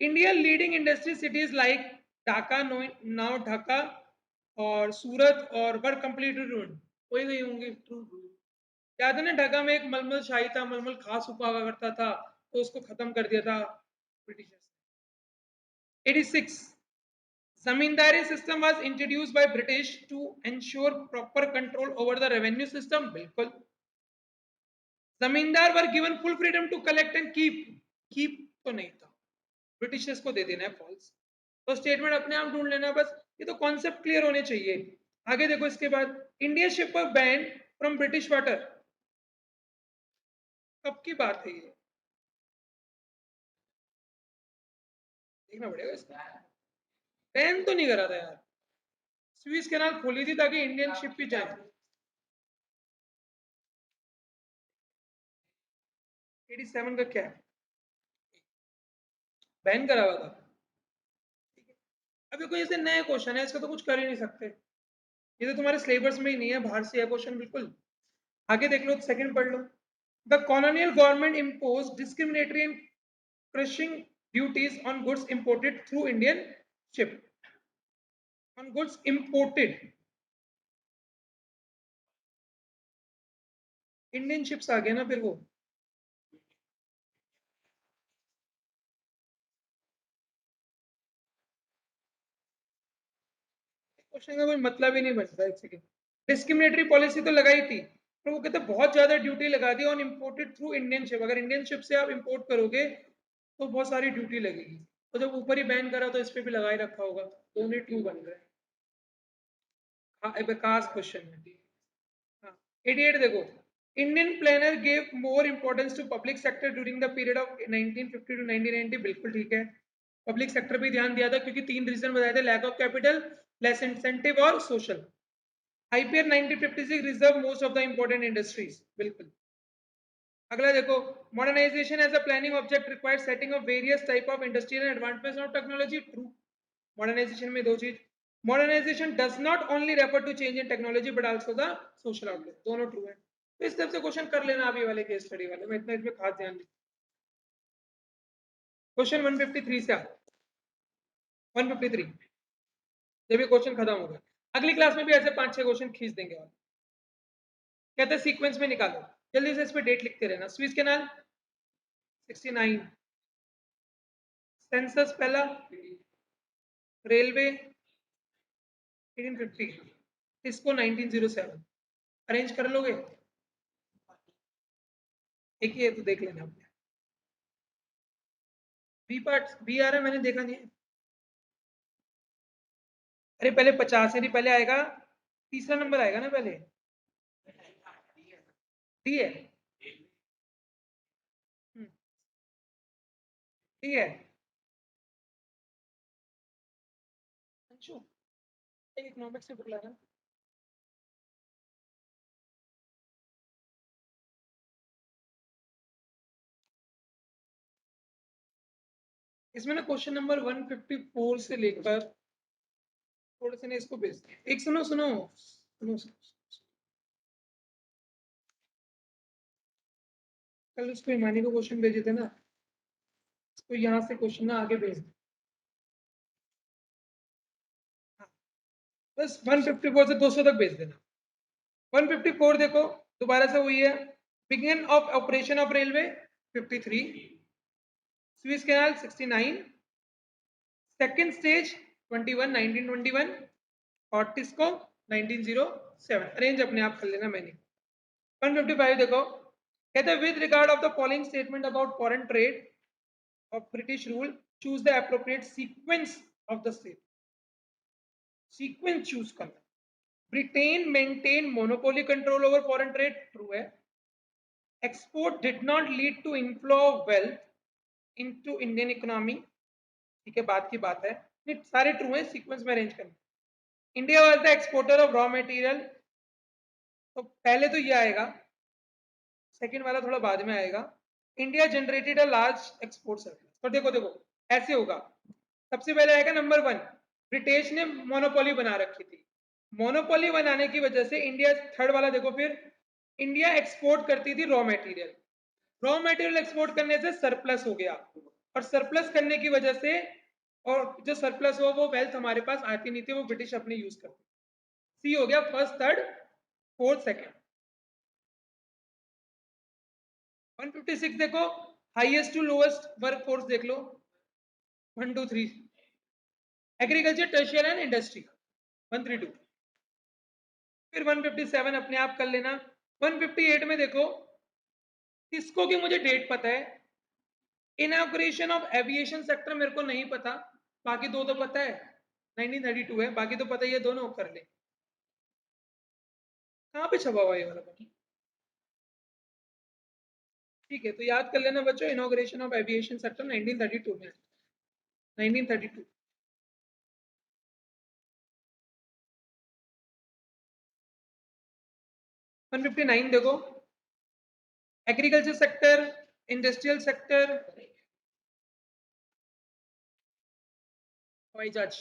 India leading industry cities like Dhaka, now Dhaka और सूरत और वर completed रूइन हो ही गई होंगी। True. याद है ना, ढाका में एक मलमल शाही था, मलमल खास हुआ करता था, तो उसको खत्म कर दिया था Britishers. 86 Zamindari system was introduced by British to ensure proper control over the revenue system. बिल्कुल। Zamindar were given full freedom to collect and keep तो नहीं था, ब्रिटिशर्स को दे देना है फॉल्स। तो स्टेटमेंट अपने आप ढूंढ लेना बस, ये तो कॉन्सेप्ट क्लियर होने चाहिए। आगे देखो इसके बाद, India ship ban from British water, कब की बात है ये, देखना पड़ेगा इसका। बैन तो नहीं करा था यार, स्विस कैनाल खोली थी ताकि इंडियन शिप भी जाए। 87 का क्या है, बैन करा हुआ था। अभी कोई ऐसे नया क्वेश्चन है, इसका तो कुछ कर ही नहीं सकते, ये तो तुम्हारे सिलेबस में ही नहीं है, बाहर से है क्वेश्चन बिल्कुल। आगे देख लो, सेकंड पढ़ लो। The colonial government impose discriminatory and crushing duties on goods imported through Indian ship. On goods imported, Indian ships आ गए ना फिर वो। क्वेश्चन का कोई मतलब ही नहीं बनता। एक सेकेंड, डिस्क्रिमिनेटरी पॉलिसी तो लगाई थी, पर वो कहते बहुत ज्यादा ड्यूटी लगा दी on imported through Indian ship. अगर इंडियन शिप से आप इंपोर्ट करोगे तो बहुत सारी ड्यूटी लगेगी, तो जब ऊपर ही बैन करा तो इस पे भी लगा ही रखा होगा, दोनों ट्रू बन गए। हाँ, विकास क्वेश्चन है। हाँ, 88 देखो, Indian planner gave more importance to public sector during the period of 1950 to 1990, बिल्कुल ठीक है। पब्लिक सेक्टर पे ध्यान दिया था क्योंकि तीन रीजन बताए थे, lack of capital, less incentive और social. IPR 1956 reserve most of the important industries, बिल्कुल। अगला देखो, modernisation as a planning object required setting of various type of industrial and advancement of technology, true. Modernisation में दो चीज, modernisation does not only refer to change in technology but also the social outlook, दोनों true है। तो इस तरफ से question कर लेना अभी वाले केस स्टडी वाले में, इतना इसमें खास ध्यान नहीं। क्वेश्चन 153 से 153, जब ये क्वेश्चन खत्म होगा अगली क्लास में भी ऐसे 5-6 क्वेश्चन खींच देंगे। और कहते हैं सीक्वेंस में निकालो, जल्दी से इस पे डेट लिखते रहना। स्विस कैनाल 69, सेंसस पहला, रेलवे 1850, इसको 1907, अरेंज कर लोगे? एक ही है तो देख लेना। बी पार्ट बी आ रहा है, मैंने देखा नहीं है। अरे पहले 50 है, नहीं पहले आएगा, तीसरा नंबर आएगा ना पहले, डी है। ठीक है, अंशु एक इकोनॉमिक्स से बुला रहा। इसमें ना क्वेश्चन नंबर 154 से लेकर थोड़े से ने इसको भेज, एक सुनो सुनो सुनो, सुनो। कल उसको ईमानी को क्वेश्चन भेजे थे ना, इसको यहाँ से क्वेश्चन ना आगे भेज दे। हाँ, बस 154 से 200 तक भेज देना। 154 देखो, दोबारा से हुई है। Begin of operation of railway 53, Swiss canal 69, second stage 21 1921, और टिस्को 1907। अरेंज अपने आप कर लेना, मैंने 155 देखो, कहते हैं with regard of the following statement about foreign trade of British rule choose the appropriate sequence of the state. Sequence choose करना। Britain maintain monopoly control over foreign trade, true है। Export did not lead to inflow of wealth into Indian economy, ठीक है, बात की बात है, नहीं सारे ट्रू है, सीक्वेंस में अरेंज करना। India was the exporter of raw material, तो पहले तो ये आएगा, सेकंड वाला थोड़ा बाद में आएगा। India generated a large export service, तो देखो देखो ऐसे होगा, सबसे पहले आएगा नंबर 1, ब्रिटिश ने मोनोपोली बना रखी थी, मोनोपोली बनाने की वजह से इंडिया, थर्ड वाला देखो फिर, इंडिया एक्सपोर्ट करती थी raw material, raw material export करने से सरप्लस हो गया, और सरप्लस करने की वजह से और जो सरप्लस हो वो वेल्थ हमारे पास आती नहीं थी, वो ब्रिटिश अपने यूज करते। सी हो गया फर्स्ट, थर्ड, फोर्थ, सेकंड। 156 देखो, highest to lowest work force देख लो, 1 2 3, एग्रीकल्चर, टर्शियर एंड इंडस्ट्री, 132। फिर 157 अपने आप कर लेना। 158 में देखो, इसको की मुझे डेट पता है, इनॉग्रेशन ऑफ एविएशन सेक्टर मेरे को नहीं पता, बाकी दो तो पता है, 1932 है, बाकी तो पता ही है, दोनों कर ले। कहाँ पे छपा हुआ ये वाला पता? ठीक है, तो याद कर लेना बच्चों, इनॉग्रेशन ऑफ एविएशन सेक्टर 1932 में, 1932। 159 देखो, एग्रीकल्चर सेक्टर, इंडस्ट्रियल सेक्टर, हवाई जहाज।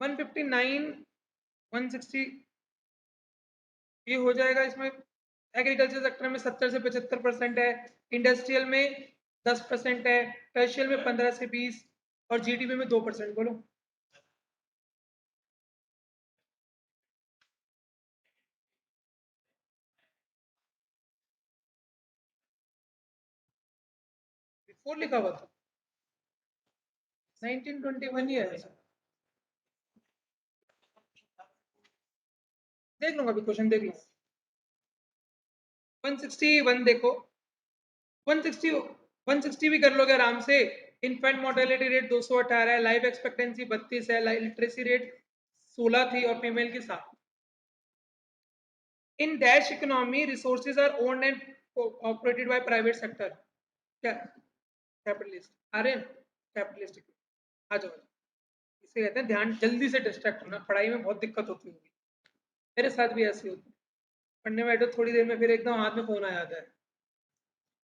159, 160 ये हो जाएगा इसमें। एग्रीकल्चर सेक्टर में 70 से 75% है, इंडस्ट्रियल में 10% है, टर्शियल में 15 से 20, और जीडीपी में 2%। बोलो। बिफोर लिखा हुआ था, 1921 ही है। देख लूंगा, अभी क्वेश्चन देख लूंगा। 161 देखो, 160, 160 भी कर लोगे आराम से। इन्फेंट मोर्टेलिटी रेट 218 है, लाइफ एक्सपेक्टेंसी 32 है, लिटरेसी रेट 16 थी और फीमेल की 7। In dash economy resources are owned and operated by private sector. क्या? कैपिटलिस्ट। आ रहे हैं? कैपिटलिस्ट। आ जाओ। इसे कहते हैं ध्यान जल्दी से डिस्ट्रैक्ट होना, पढ़ाई में बहुत दिक्कत होती होगी, मेरे साथ भी ऐसी होती है। पढ़ने बैठो थोड़ी देर में फिर एकदम हाथ में फोन आ जाता है।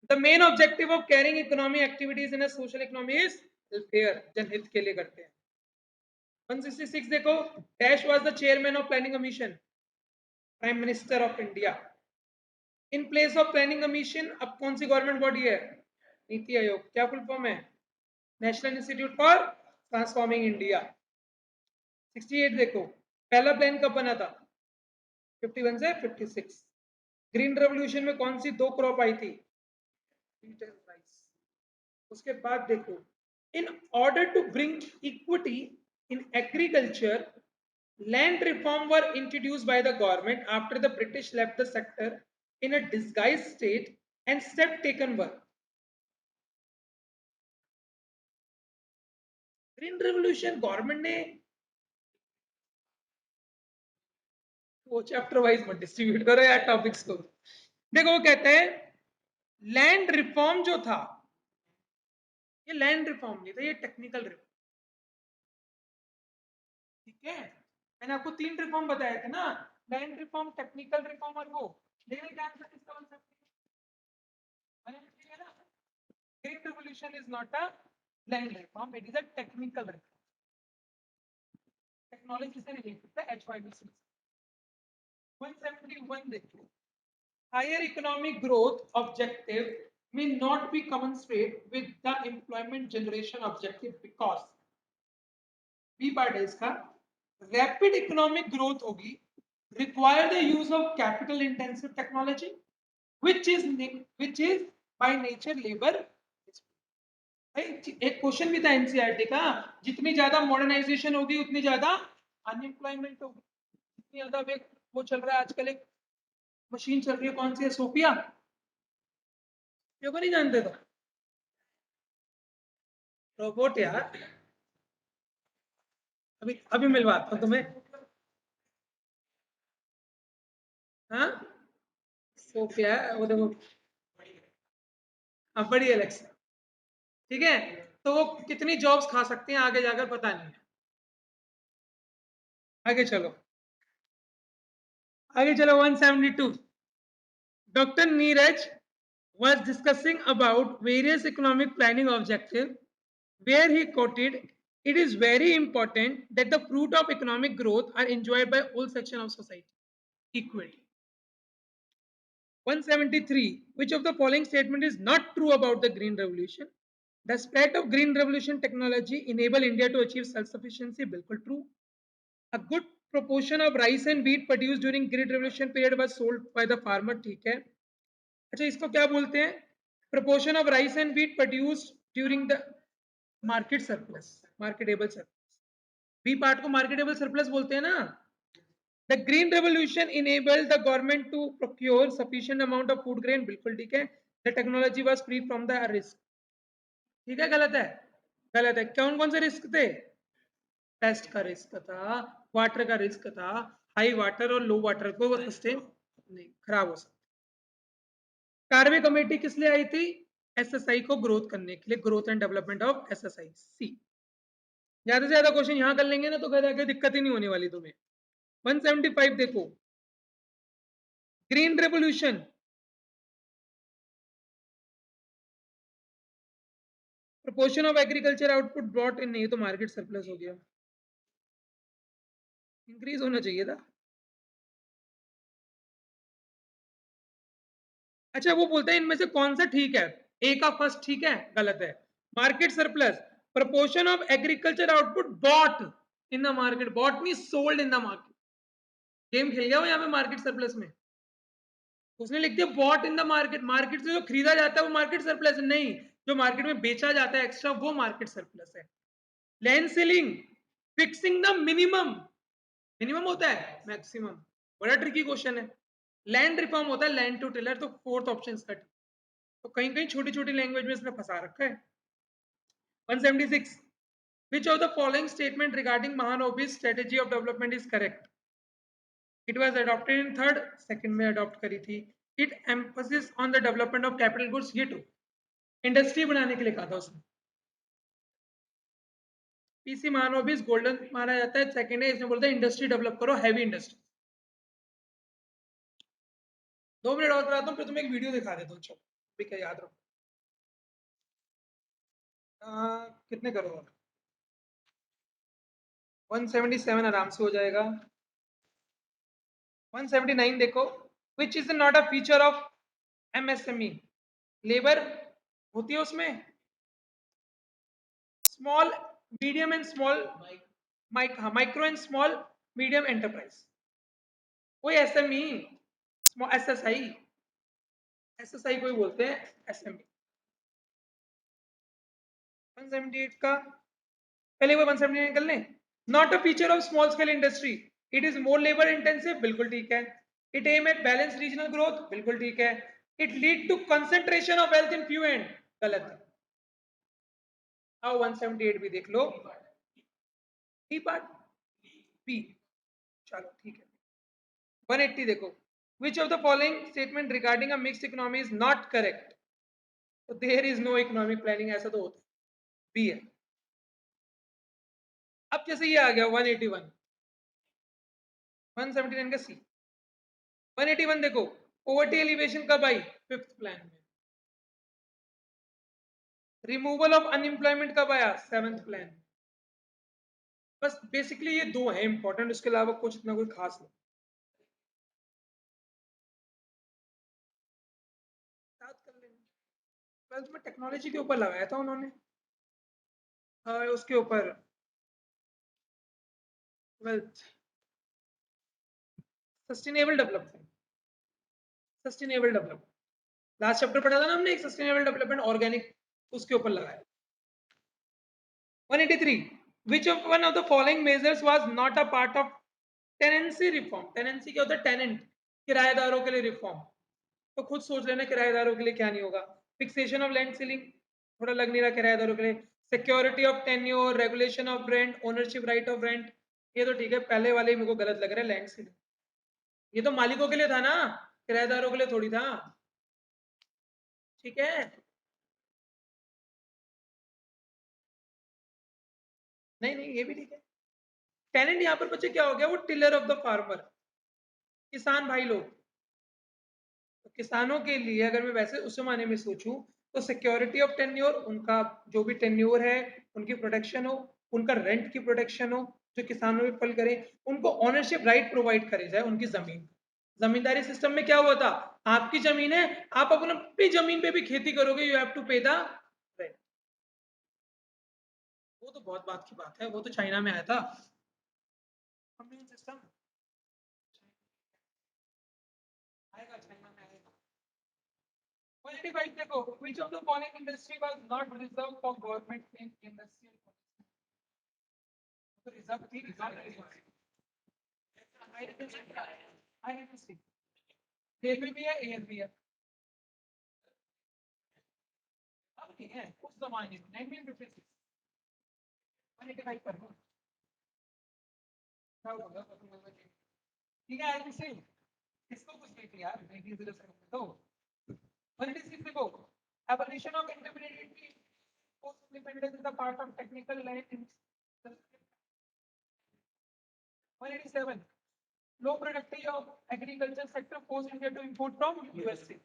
The main objective of carrying economy activities in a social economy is welfare, जनहित के लिए करते हैं। 166 देखो, dash was the chairman of planning commission, prime minister of India. In place of planning commission अब कौन सी गवर्नमेंट बॉडी है? नीति आयोग। क्या फुल फॉर्म है? National institute for transforming India. 68 देखो, पहला प्लान कब बना था? 51 से 56। ग्रीन रेवोल्यूशन में कौन सी दो क्रॉप आई थी? Wheat and rice. उसके बाद देखो, in order to bring equity in agriculture, land reform were introduced by the government after the British left the sector in a disguised state, and step taken were green revolution government ने, वो chapter wise मत distribute करो यार topics को। देखो वो कहते हैं लैंड रिफॉर्म जो था, ये लैंड रिफॉर्म नहीं था, ये टेक्निकल रिफॉर्म। ठीक है, मैंने आपको 3 रिफॉर्म बताए थे ना, लैंड रिफॉर्म, टेक्निकल रिफॉर्म और वो। देखिए क्या आंसर किसका बन सकता है? ठीक है ना, green revolution is not a land reform, it is a technical reform. Technology से रिलेटेड था, H5 171 देखो, higher economic growth objective may not be commensurate with the employment generation objective because be part है इसका, rapid economic growth होगी, require the use of capital intensive technology which is by nature labor। एक question भी था NCERT का, जितनी ज्यादा modernisation होगी उतनी ज्यादा अनएम्प्लॉयमेंट होगी। जितनी ज्यादा वो चल रहा है आजकल, एक मशीन चल रही है, कौन सी है? सोफिया। क्यों नहीं जानते? तो रोबोट यार, अभी अभी मिलवाता हूँ तुम्हें। हाँ, सोफिया है वो, देखो। अब बड़ी एलेक्सा। ठीक है, तो वो कितनी जॉब्स खा सकते हैं आगे जाकर पता नहीं है। आगे चलो, आगे चलो। 172, doctor Neeraj was discussing about various economic planning objectives, where he quoted, it is very important that the fruit of economic growth are enjoyed by all sections of society equally। 173. Which of the following statement is not true about the green revolution? The spread of green revolution technology enable India to achieve self-sufficiency. बिल्कुल true. A good proportion of rice and wheat produced during green revolution period was sold by the farmer. ठीक है. अच्छा इसको क्या बोलते हैं? Proportion of rice and wheat produced during the market surplus, marketable surplus. B part को marketable surplus बोलते हैं ना. The green revolution enabled the government to procure sufficient amount of food grain. बिल्कुल ठीक है. The technology was free from the risk. ठीक है गलत है? गलत है. कौन कौन से रिस्क थे? पेस्ट का रिस्क था, वाटर का रिस्क था, हाई वाटर और लो वाटर को सस्टेन नहीं खराब हो सकता. कार्बे कमेटी किस लिए आई थी? एसएसआई को ग्रोथ करने के लिए, growth and development of SSI. सी. ज्यादा से ज्यादा क्वेश्चन यहां कर लेंगे ना तो कह दिक्कत ही नहीं होने वाली तुम्हें. 175 देखो. Green revolution proportion of agriculture output brought in. नहीं तो मार्केट सरप्लस हो गया. इंक्रीज होना चाहिए था. अच्छा वो बोलते हैं इनमें से कौन सा ठीक है? ए का फर्स्ट ठीक है? गलत है. Market surplus proportion of agriculture output bought in the market. Bought mean sold in the market. Game खेल गया वो यहाँ पे मार्केट सरप्लस में. उसने लिख दिया bought in the market. Market से जो खरीदा जाता है वो मार्केट सरप्लस नहीं, जो मार्केट में बेचा जाता है एक्स्ट्रा वो मार्केट सरप्लस है. Land selling fixing the minimum. Minimum होता है मैक्सिमम. बड़ा ट्रिकी क्वेश्चन है. लैंड रिफॉर्म होता है लैंड टू टिलर. तो फोर्थ ऑप्शन इसका. तो कहीं कहीं छोटी छोटी लैंग्वेज में इसने फंसा रखा है. 176. Which of the following statement regarding Mahanov's strategy of development is correct? It was adopted in third, second में adopt करी थी. It emphasis on the development of capital goods. ये तो इंडस्ट्री बनाने के लिए कहा था उसने. पीसी महानोबिस गोल्डन माना जाता है. सेकंड है इसमें बोलता है इंडस्ट्री डेवलप करो, हैवी इंडस्ट्री. 2 मिनट और कराता हूँ फिर तुम्हें एक वीडियो दिखा देता हूँ. चलो भी क्या याद रखो. कितने करो? 177 आराम से हो जाएगा. 179 देखो. Which is not a feature of MSME. Labour होती है उसमें. Small medium and small micro and small medium enterprise. कोई एसएमई एसएसआई. एसएसआई को ही बोलते हैं एसएमई. 178 का पहले वो 179 निकल लें. Not a feature of small scale industry. It is more labour intensive. बिल्कुल ठीक है. It aim at balance regional growth. बिल्कुल ठीक है. It lead to concentration of wealth in few end. गलत है. आओ 178 भी देख लो. D part B. चलो ठीक है. 180 देखो. Which of the following statement regarding a mixed economy is not correct? So there is no economic planning. ऐसा तो होता है. बी है. अब जैसे ये आ गया 181. 179 का सी. 181 देखो. पोवर्टी एलिवेशन कब आई? फिफ्थ प्लान में. रिमूवल ऑफ अनएम्प्लॉयमेंट कब आया? Seventh plan. बस बेसिकली ये दो है इंपॉर्टेंट. उसके अलावा कुछ इतना कोई खास नहीं. याद कर लेना. ट्वेल्थ में टेक्नोलॉजी के ऊपर लगाया था उन्होंने. उसके ऊपर twelfth sustainable development. Sustainable development last chapter पढ़ा था ना हमने. एक सस्टेनेबल डेवलपमेंट ऑर्गेनिक उसके ऊपर लगाया. 183. Which of one of the following measures was not a part of tenancy reform. Tenancy क्या होता है? टेनेंट. किराएदारों के लिए रिफॉर्म. तो खुद सोच लेना किराएदारों के लिए क्या नहीं होगा. फिक्सेशन ऑफ लैंड सीलिंग थोड़ा लग नहीं रहा किराएदारों के लिए. Security of tenure, regulation of rent, ownership right of rent. ये तो ठीक है. पहले वाले ही मेरे को गलत लग रहा है. लैंड सीलिंग ये तो मालिकों के लिए था ना, किराएदारों के लिए थोड़ी था. ठीक है. नहीं नहीं ये भी ठीक है. टेनेंट यहाँ पर बच्चे क्या हो गया? वो टिलर ऑफ द फार्मर. किसान भाई लोग. तो किसानों के लिए अगर मैं वैसे उस जमाने में सोचूं तो सिक्योरिटी ऑफ टेन्योर, उनका जो भी टेन्योर है उनकी प्रोटेक्शन हो, उनका रेंट की प्रोटेक्शन हो, जो किसानों में फल करे, उनको ऑनरशिप राइट प्रोवाइड करे जाए उनकी जमीन. जमींदारी सिस्टम में क्या हुआ था, आपकी जमीन है, आप अपनी जमीन पे भी खेती करोगे, यू हैव टू पे द रेंट। वो तो बहुत बात की बात है, वो तो चाइना में आया था कम्युनिटी सिस्टम, आएगा चाइना में आएगा। 185 देखो, which of the following industry was not reserved for government in industrial policy? तो रिजर्व थी, रिजर्व आइडेंटिटी, रेलवे भी है, एयर भी है, अब नहीं है, उस जमाने में 1956 185 पर ठीक है, आइडेंटिटी इसको कुछ नहीं थी यार, 1907 में तो 186 देखो, abolition of independence post independence is a part of technical line in 187 low productivity of agriculture sector forced India to import from USA.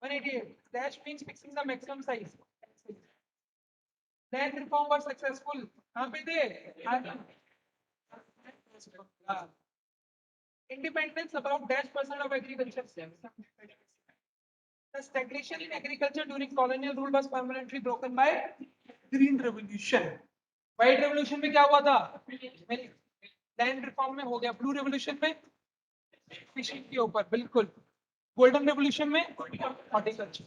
188 dash means fixing the maximum size. Land reform was successful. कहाँ पे थे? Independence about dash% of agriculture. The stagnation in agriculture during colonial rule was permanently broken by Green Revolution. White Revolution में क्या हुआ था? Land reform में हो गया, ब्लू रेवोल्यूशन में फिशिंग के ऊपर, बिल्कुल, गोल्डन रेवोल्यूशन में horticulture,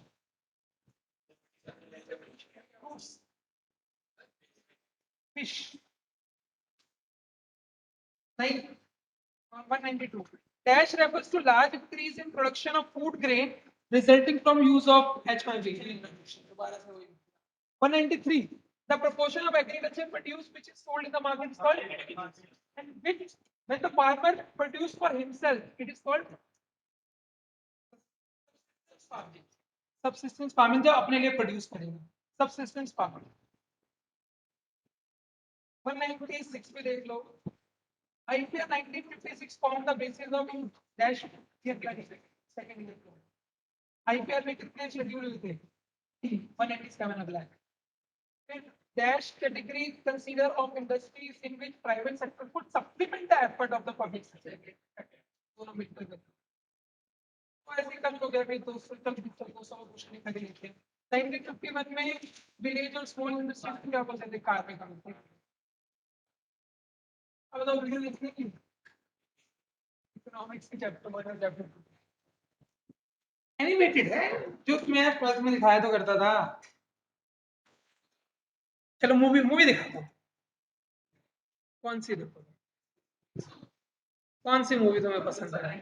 fish. 192 dash refers to large increase in production of food grain resulting from use of H1B. 193 the proportion of agriculture produce which is sold in the market is called, and which when the farmer produce for himself it is called subsistence farming, जो अपने लिए produce करेगा, subsistence farming। 196 पे देख लो, IPR 1956 formed the basis of dash year second year IPR में कितने schedule थे? 187 अगला है। Dash category consider of industries in which private sector could supplement the effort of the public sector. दोनों मिलकर तो ऐसे कर लोगे भाई, 200 तक 200 क्वेश्चन निकल लेते हैं। 1951 में विलेज और स्मॉल इंडस्ट्रीज को क्या बोलते थे? कार में काम करते। अब तो वीडियो देखने की इकोनॉमिक्स के चैप्टर 1 और चैप्टर 2 एनिमेटेड है, जो मैं क्लास में दिखाया तो करता था। चलो मूवी मूवी दिखाता हूँ, कौन सी देखो, कौन सी मूवी तुम्हें पसंद है?